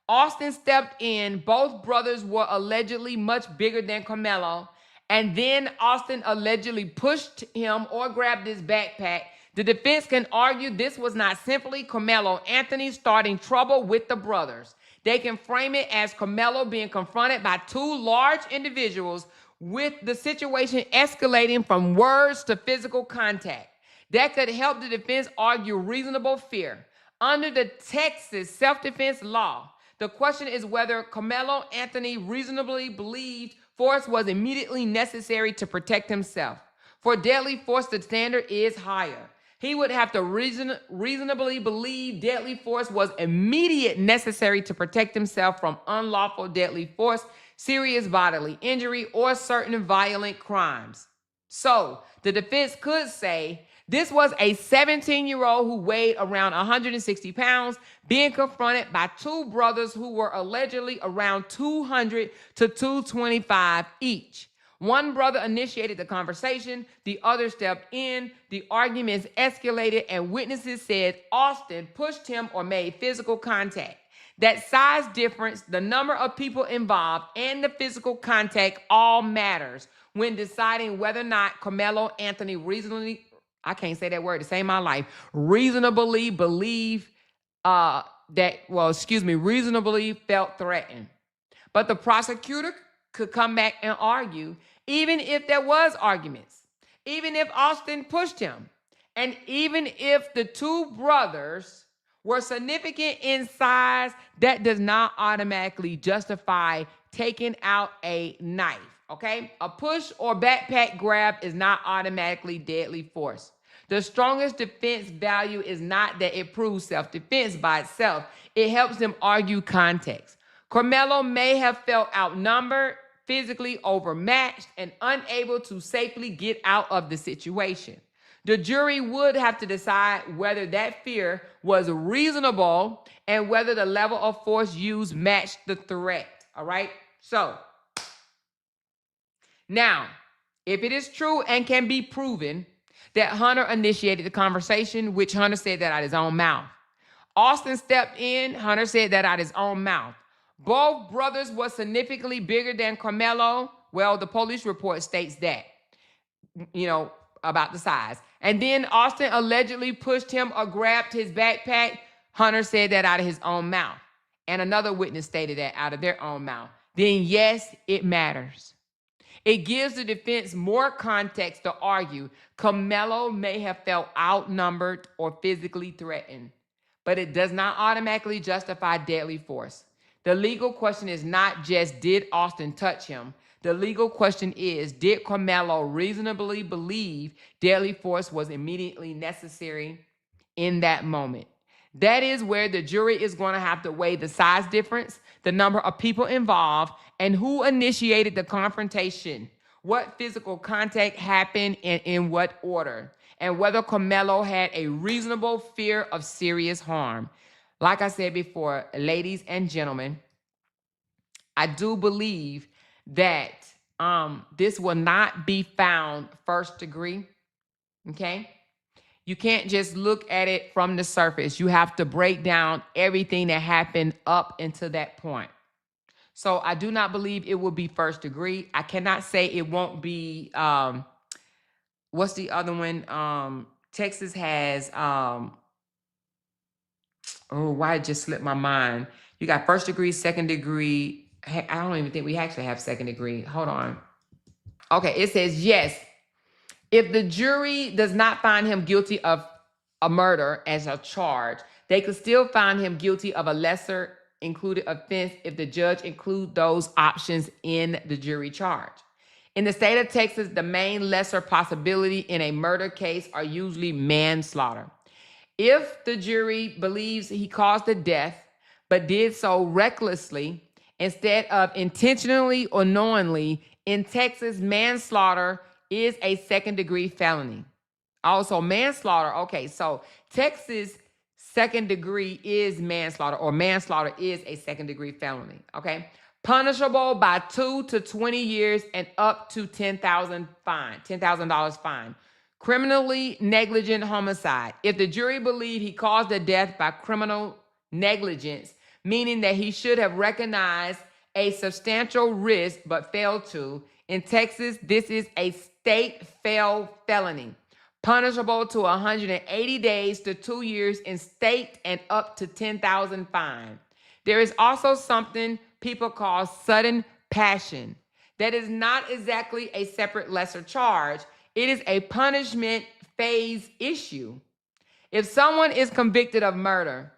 Austin stepped in. Both brothers were allegedly much bigger than Karmelo. And then Austin allegedly pushed him or grabbed his backpack. The defense can argue this was not simply Karmelo Anthony starting trouble with the brothers. They can frame it as Karmelo being confronted by 2 large individuals with the situation escalating from words to physical contact. That could help the defense argue reasonable fear. Under the Texas self-defense law, the question is whether Karmelo Anthony reasonably believed force was immediately necessary to protect himself. For deadly force, the standard is higher. He would have to reasonably believe deadly force was immediate necessary to protect himself from unlawful deadly force, serious bodily injury, or certain violent crimes. So the defense could say this was a 17-year-old who weighed around 160 pounds being confronted by 2 brothers who were allegedly around 200 to 225 each. One brother initiated the conversation, the other stepped in, the arguments escalated, and witnesses said Austin pushed him or made physical contact. That size difference, the number of people involved, and the physical contact all matters when deciding whether or not Karmelo Anthony reasonably, I can't say that word to save my life, reasonably believed reasonably felt threatened. But the prosecutor could come back and argue, even if there was arguments, even if Austin pushed him, and even if the 2 brothers were significant in size, that does not automatically justify taking out a knife, okay? A push or backpack grab is not automatically deadly force. The strongest defense value is not that it proves self-defense by itself. It helps them argue context. Karmelo may have felt outnumbered, physically overmatched, and unable to safely get out of the situation. The jury would have to decide whether that fear was reasonable and whether the level of force used matched the threat, all right? So, now, if it is true and can be proven that Hunter initiated the conversation, which Hunter said that out his own mouth. Austin stepped in, Hunter said that out his own mouth. Both brothers were significantly bigger than Karmelo. Well, the police report states that, about the size. And then Austin allegedly pushed him or grabbed his backpack. Hunter said that out of his own mouth. And another witness stated that out of their own mouth. Then yes, it matters. It gives the defense more context to argue Karmelo may have felt outnumbered or physically threatened, but it does not automatically justify deadly force. The legal question is not just did Austin touch him. The legal question is, did Karmelo reasonably believe deadly force was immediately necessary in that moment? That is where the jury is going to have to weigh the size difference, the number of people involved, and who initiated the confrontation, what physical contact happened and in what order, and whether Karmelo had a reasonable fear of serious harm. Like I said before, ladies and gentlemen, I do believe that this will not be found first degree, okay? You can't just look at it from the surface. You have to break down everything that happened up until that point. So I do not believe it will be first degree. I cannot say it won't be, what's the other one? Texas has, why it just slipped my mind. You got first degree, second degree. I don't even think we actually have second degree. Hold on. Okay, it says yes. If the jury does not find him guilty of a murder as a charge, they could still find him guilty of a lesser included offense if the judge include those options in the jury charge. In the state of Texas, the main lesser possibility in a murder case are usually manslaughter. If the jury believes he caused the death, but did so recklessly instead of intentionally or knowingly, in Texas, manslaughter is a second-degree felony. Also, manslaughter, okay, so Texas second degree is manslaughter, or manslaughter is a second-degree felony, okay? Punishable by 2 to 20 years and up to $10,000 fine. Criminally negligent homicide. If the jury believe he caused the death by criminal negligence, meaning that he should have recognized a substantial risk but failed to, in Texas, this is a state felony. Punishable to 180 days to 2 years in state and up to $10,000 fine. There is also something people call sudden passion. That is not exactly a separate lesser charge. It is a punishment phase issue. If someone is convicted of murder,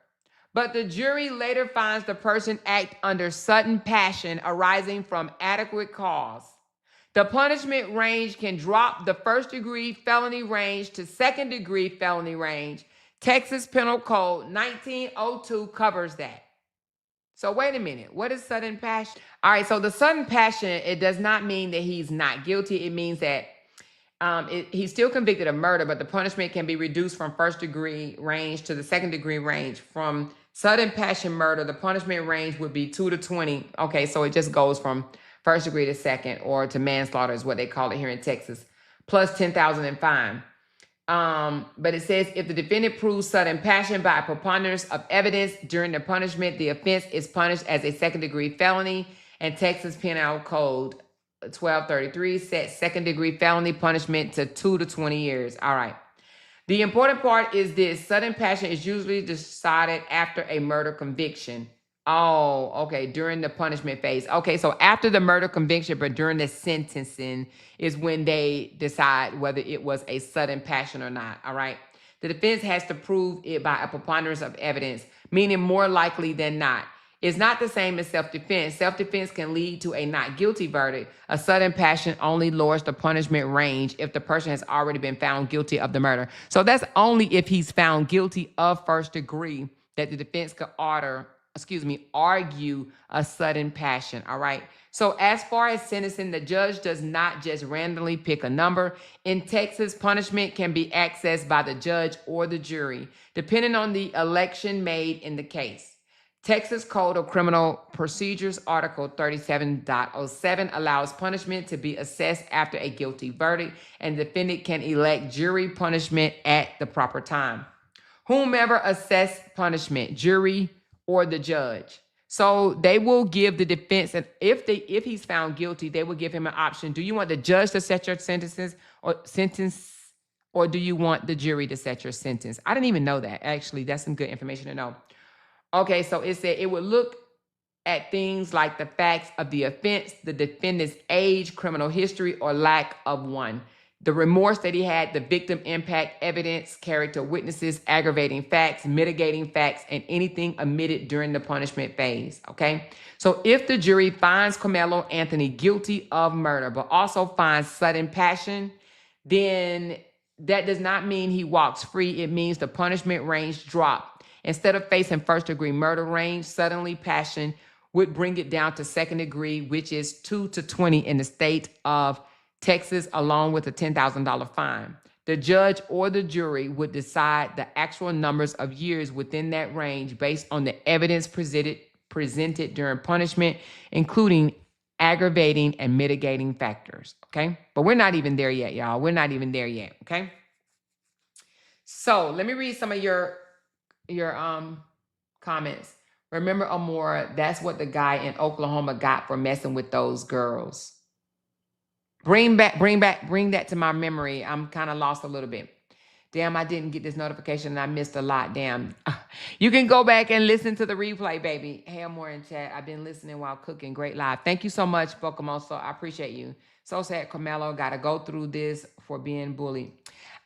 but the jury later finds the person act under sudden passion arising from adequate cause, the punishment range can drop the first-degree felony range to second-degree felony range. Texas Penal Code 1902 covers that. So wait a minute. What is sudden passion? All right, so the sudden passion, it does not mean that he's not guilty. It means that he's still convicted of murder, but the punishment can be reduced from first-degree range to the second-degree range. From sudden passion murder, the punishment range would be 2 to 20. Okay, so it just goes from first degree to second, or to manslaughter is what they call it here in Texas, plus $10,000 in fine. But it says if the defendant proves sudden passion by a preponderance of evidence during the punishment, the offense is punished as a second-degree felony, and Texas Penal Code 1233 sets second-degree felony punishment to 2 to 20 years. All right. The important part is this: sudden passion is usually decided after a murder conviction. Oh, okay, during the punishment phase. Okay, so after the murder conviction, but during the sentencing is when they decide whether it was a sudden passion or not, all right? The defense has to prove it by a preponderance of evidence, meaning more likely than not. It's not the same as self-defense. Self-defense can lead to a not guilty verdict. A sudden passion only lowers the punishment range if the person has already been found guilty of the murder. So that's only if he's found guilty of first degree that the defense could argue a sudden passion, all right? So as far as sentencing, the judge does not just randomly pick a number. In Texas, punishment can be accessed by the judge or the jury, depending on the election made in the case. Texas Code of Criminal Procedures, Article 37.07 allows punishment to be assessed after a guilty verdict, and the defendant can elect jury punishment at the proper time. Whomever assess punishment, jury or the judge. So they will give the defense, and if he's found guilty, they will give him an option. Do you want the judge to set your sentence, or do you want the jury to set your sentence? I didn't even know that. Actually, that's some good information to know. Okay, so it said it would look at things like the facts of the offense, the defendant's age, criminal history, or lack of one, the remorse that he had, the victim impact, evidence, character witnesses, aggravating facts, mitigating facts, and anything omitted during the punishment phase, okay? So if the jury finds Karmelo Anthony guilty of murder, but also finds sudden passion, then that does not mean he walks free. It means the punishment range dropped. Instead of facing first-degree murder range, suddenly passion would bring it down to second degree, which is 2 to 20 in the state of Texas, along with a $10,000 fine. The judge or the jury would decide the actual numbers of years within that range based on the evidence presented during punishment, including aggravating and mitigating factors, okay? But we're not even there yet, y'all. We're not even there yet, okay? So let me read some of your comments. Remember, Amora, that's what the guy in Oklahoma got for messing with those girls. Bring that to my memory. I'm kind of lost a little bit. Damn, I didn't get this notification and I missed a lot. Damn. You can go back and listen to the replay, baby. Hey, more in chat. I've been listening while cooking. Great live. Thank you so much, Pokemon. So I appreciate you. So sad, Carmelo. Got to go through this for being bullied.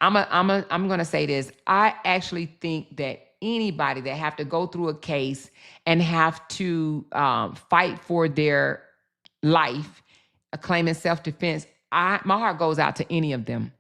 I'm gonna say this. I actually think that anybody that have to go through a case and have to fight for their life, claiming self-defense, my heart goes out to any of them.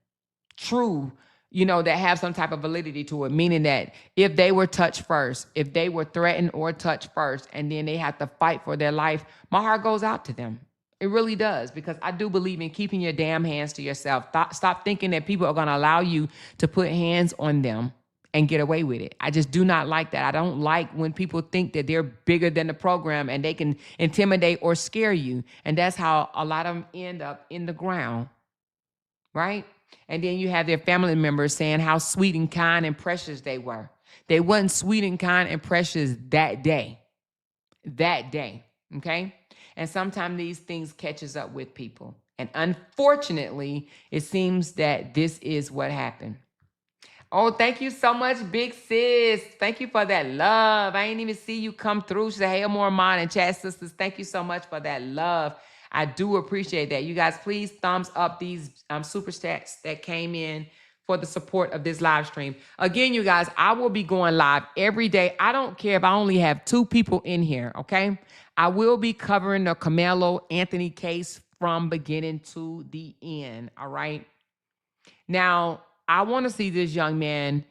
True, that have some type of validity to it, meaning that if they were touched first, if they were threatened or touched first, and then they have to fight for their life, my heart goes out to them. It really does, because I do believe in keeping your damn hands to yourself. Stop thinking that people are going to allow you to put hands on them and get away with it. I just do not like that. I don't like when people think that they're bigger than the program and they can intimidate or scare you. And that's how a lot of them end up in the ground, right? And then you have their family members saying how sweet and kind and precious they were. They wasn't sweet and kind and precious that day. Okay? And sometimes these things catches up with people. And unfortunately, it seems that this is what happened. Oh, thank you so much, big sis. Thank you for that love. I ain't even see you come through. She said, hey, more mine and chat sisters. Thank you so much for that love. I do appreciate that. You guys, please thumbs up these super chats that came in for the support of this live stream. Again, you guys, I will be going live every day. I don't care if I only have 2 people in here, okay? I will be covering the Karmelo Anthony case from beginning to the end, all right? Now, I want to see this young man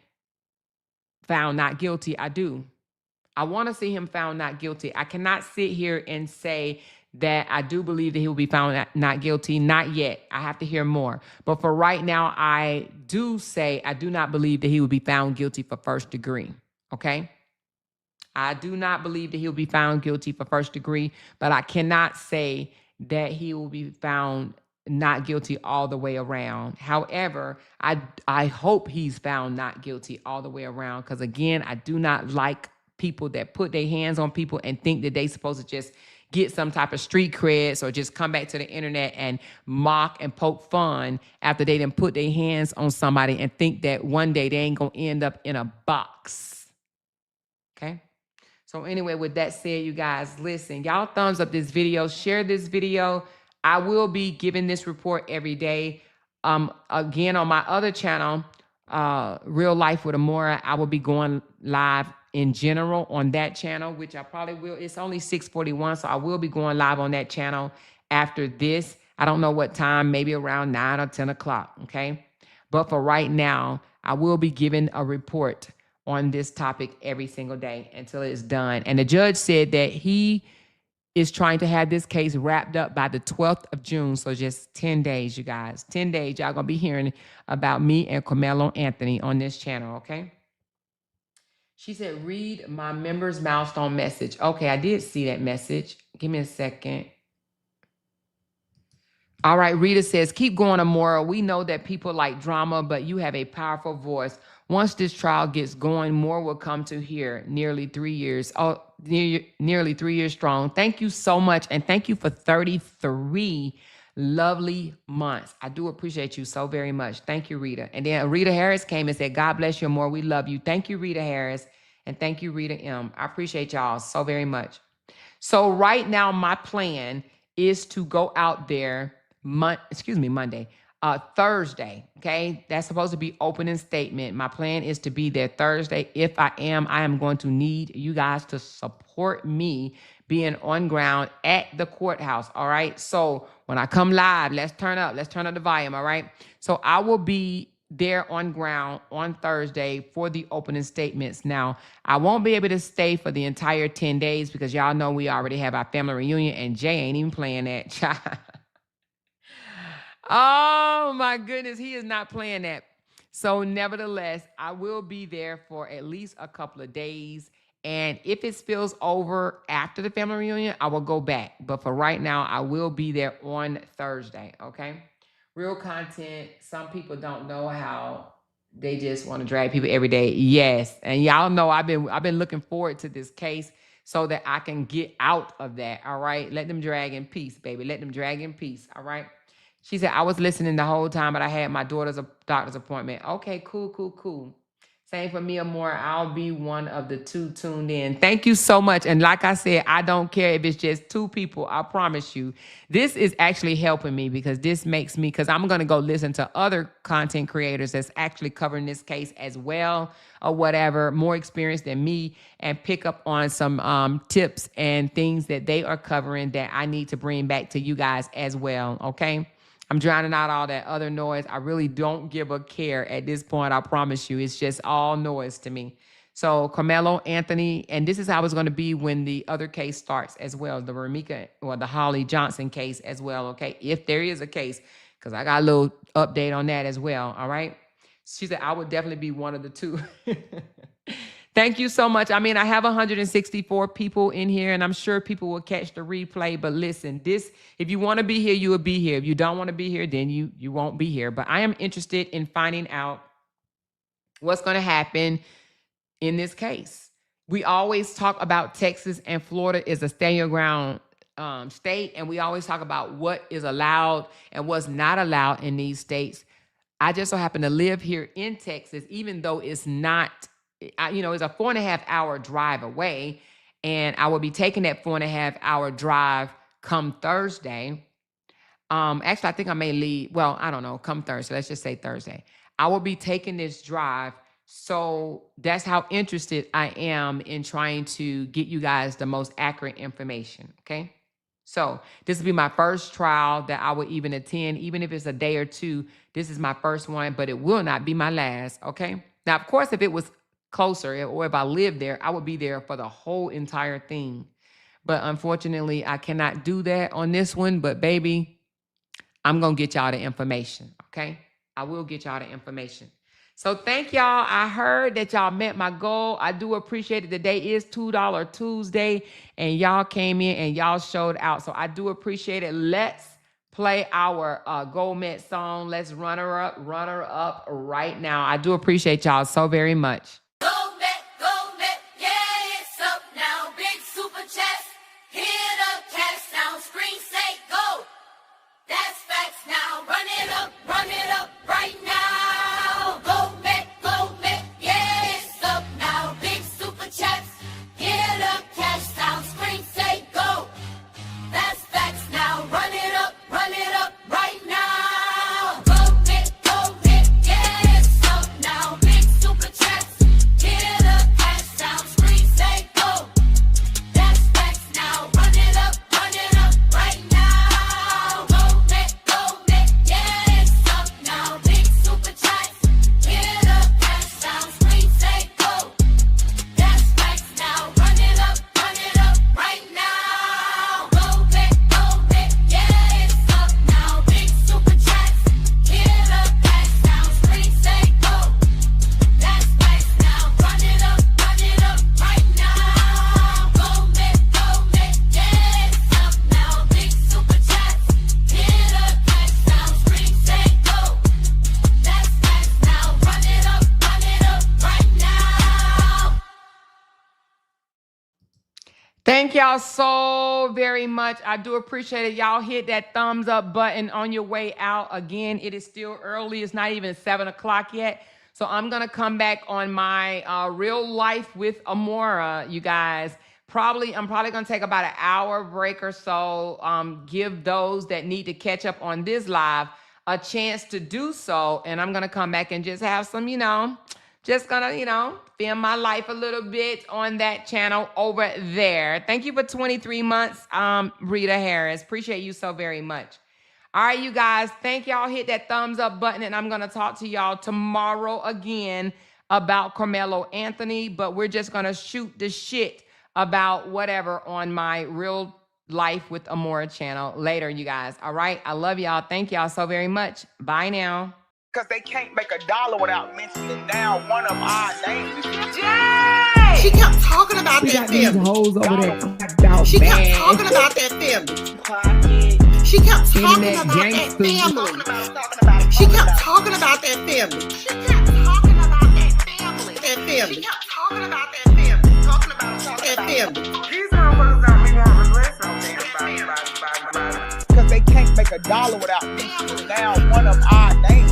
found not guilty. I do. I want to see him found not guilty. I cannot sit here and say that I do believe that he will be found not guilty. Not yet. I have to hear more. But for right now, I do say I do not believe that he will be found guilty for first degree. Okay? I do not believe that he will be found guilty for first degree, but I cannot say that he will be found not guilty all the way around. However, I hope he's found not guilty all the way around, because again, I do not like people that put their hands on people and think that they supposed to just get some type of street creds or just come back to the internet and mock and poke fun after they done put their hands on somebody and think that one day they ain't gonna end up in a box. Okay? So anyway, with that said, you guys, listen, y'all thumbs up this video, share this video. I will be giving this report every day. Again, on my other channel, Real Life with Amora, I will be going live in general on that channel, which I probably will. It's only 6:41, so I will be going live on that channel after this. I don't know what time, maybe around 9 or 10 o'clock, okay? But for right now, I will be giving a report on this topic every single day until it's done. And the judge said that he is trying to have this case wrapped up by the 12th of June. So just 10 days, you guys. 10 days, y'all gonna be hearing about me and Karmelo Anthony on this channel, okay? She said, read my members' milestone message. Okay, I did see that message. Give me a second. All right, Rita says, keep going, Amora. We know that people like drama, but you have a powerful voice. Once this trial gets going, more will come to hear. Nearly 3 years. Oh, nearly 3 years strong. Thank you so much. And thank you for 33 lovely months. I do appreciate you so very much. Thank you, Rita. And then Rita Harris came and said, God bless you, Amora. We love you. Thank you, Rita Harris. And thank you, Rita M. I appreciate y'all so very much. So right now, my plan is to go out there Monday, Thursday, okay? That's supposed to be opening statement. My plan is to be there Thursday. If I am going to need you guys to support me being on ground at the courthouse, all right? So when I come live, let's turn up the volume, all right? So I will be there on ground on Thursday for the opening statements. Now, I won't be able to stay for the entire 10 days because y'all know we already have our family reunion and Jay ain't even playing that. Oh my goodness, he is not playing that. So nevertheless, I will be there for at least a couple of days. And if it spills over after the family reunion, I will go back. But for right now, I will be there on Thursday, okay? Real content. Some people don't know how they just want to drag people every day. Yes, and y'all know I've been looking forward to this case so that I can get out of that, all right? Let them drag in peace, baby. Let them drag in peace, all right? She said, I was listening the whole time, but I had my daughter's doctor's appointment. Okay, cool. Same for me, Amore. I'll be one of the 2 tuned in. Thank you so much. And like I said, I don't care if it's just 2 people. I promise you. This is actually helping me because this makes me, because I'm going to go listen to other content creators that's actually covering this case as well or whatever, more experienced than me, and pick up on some tips and things that they are covering that I need to bring back to you guys as well, okay? I'm drowning out all that other noise. I really don't give a care at this point. I promise you. It's just all noise to me. So Karmelo Anthony, and this is how it's going to be when the other case starts as well, the Ramika or the Holly Johnson case as well, okay? If there is a case, because I got a little update on that as well, all right? She said, I would definitely be one of the 2. Thank you so much. I mean, I have 164 people in here, and I'm sure people will catch the replay. But listen, if you want to be here, you will be here. If you don't want to be here, then you won't be here. But I am interested in finding out what's going to happen in this case. We always talk about Texas and Florida is a stand your ground state, and we always talk about what is allowed and what's not allowed in these states. I just so happen to live here in Texas, even though it's not, it's a 4.5-hour drive away, and I will be taking that 4.5-hour drive come Thursday. Actually, I think I may leave. Well, I don't know. Come Thursday. Let's just say Thursday. I will be taking this drive. So that's how interested I am in trying to get you guys the most accurate information. Okay. So this will be my first trial that I will even attend, even if it's a day or 2. This is my first one, but it will not be my last. Okay. Now, of course, if it was closer or if I lived there, I would be there for the whole entire thing. But unfortunately, I cannot do that on this one. But baby, I'm going to get y'all the information. Okay. I will get y'all the information. So thank y'all. I heard that y'all met my goal. I do appreciate it. Today is $2 Tuesday, and y'all came in and y'all showed out. So I do appreciate it. Let's play our Gold Met song. Let's run her up right now. I do appreciate y'all so very much. Gold Met, yeah, it's up now. Big super chest, hit up, cash down, screen say go. That's facts now. Run it up right now. Thank y'all so very much. I do appreciate it. Y'all hit that thumbs up button on your way out. Again, it is still early. It's not even 7 o'clock yet. So I'm going to come back on my real life with Amora, you guys. I'm probably going to take about an hour break or so. Give those that need to catch up on this live a chance to do so. And I'm going to come back and just have some, just gonna, film my life a little bit on that channel over there. Thank you for 23 months, Rita Harris. Appreciate you so very much. All right, you guys, thank y'all. Hit that thumbs up button, and I'm gonna talk to y'all tomorrow again about Karmelo Anthony, but we're just gonna shoot the shit about whatever on my Real Life with Amora channel later, you guys. All right, I love y'all. Thank y'all so very much. Bye now. Because they can't make $1 without mentioning down one of our names. Jay! She kept talking about that family. Hoes over there. She kept talking about that family. She kept talking about that family. She kept talking about that family. She kept talking about that family. That family. She kept talking about that family. Talking about that family. These motherfuckers don't be wanting to listen on things. Because they can't make a dollar without mentioning down one of our names.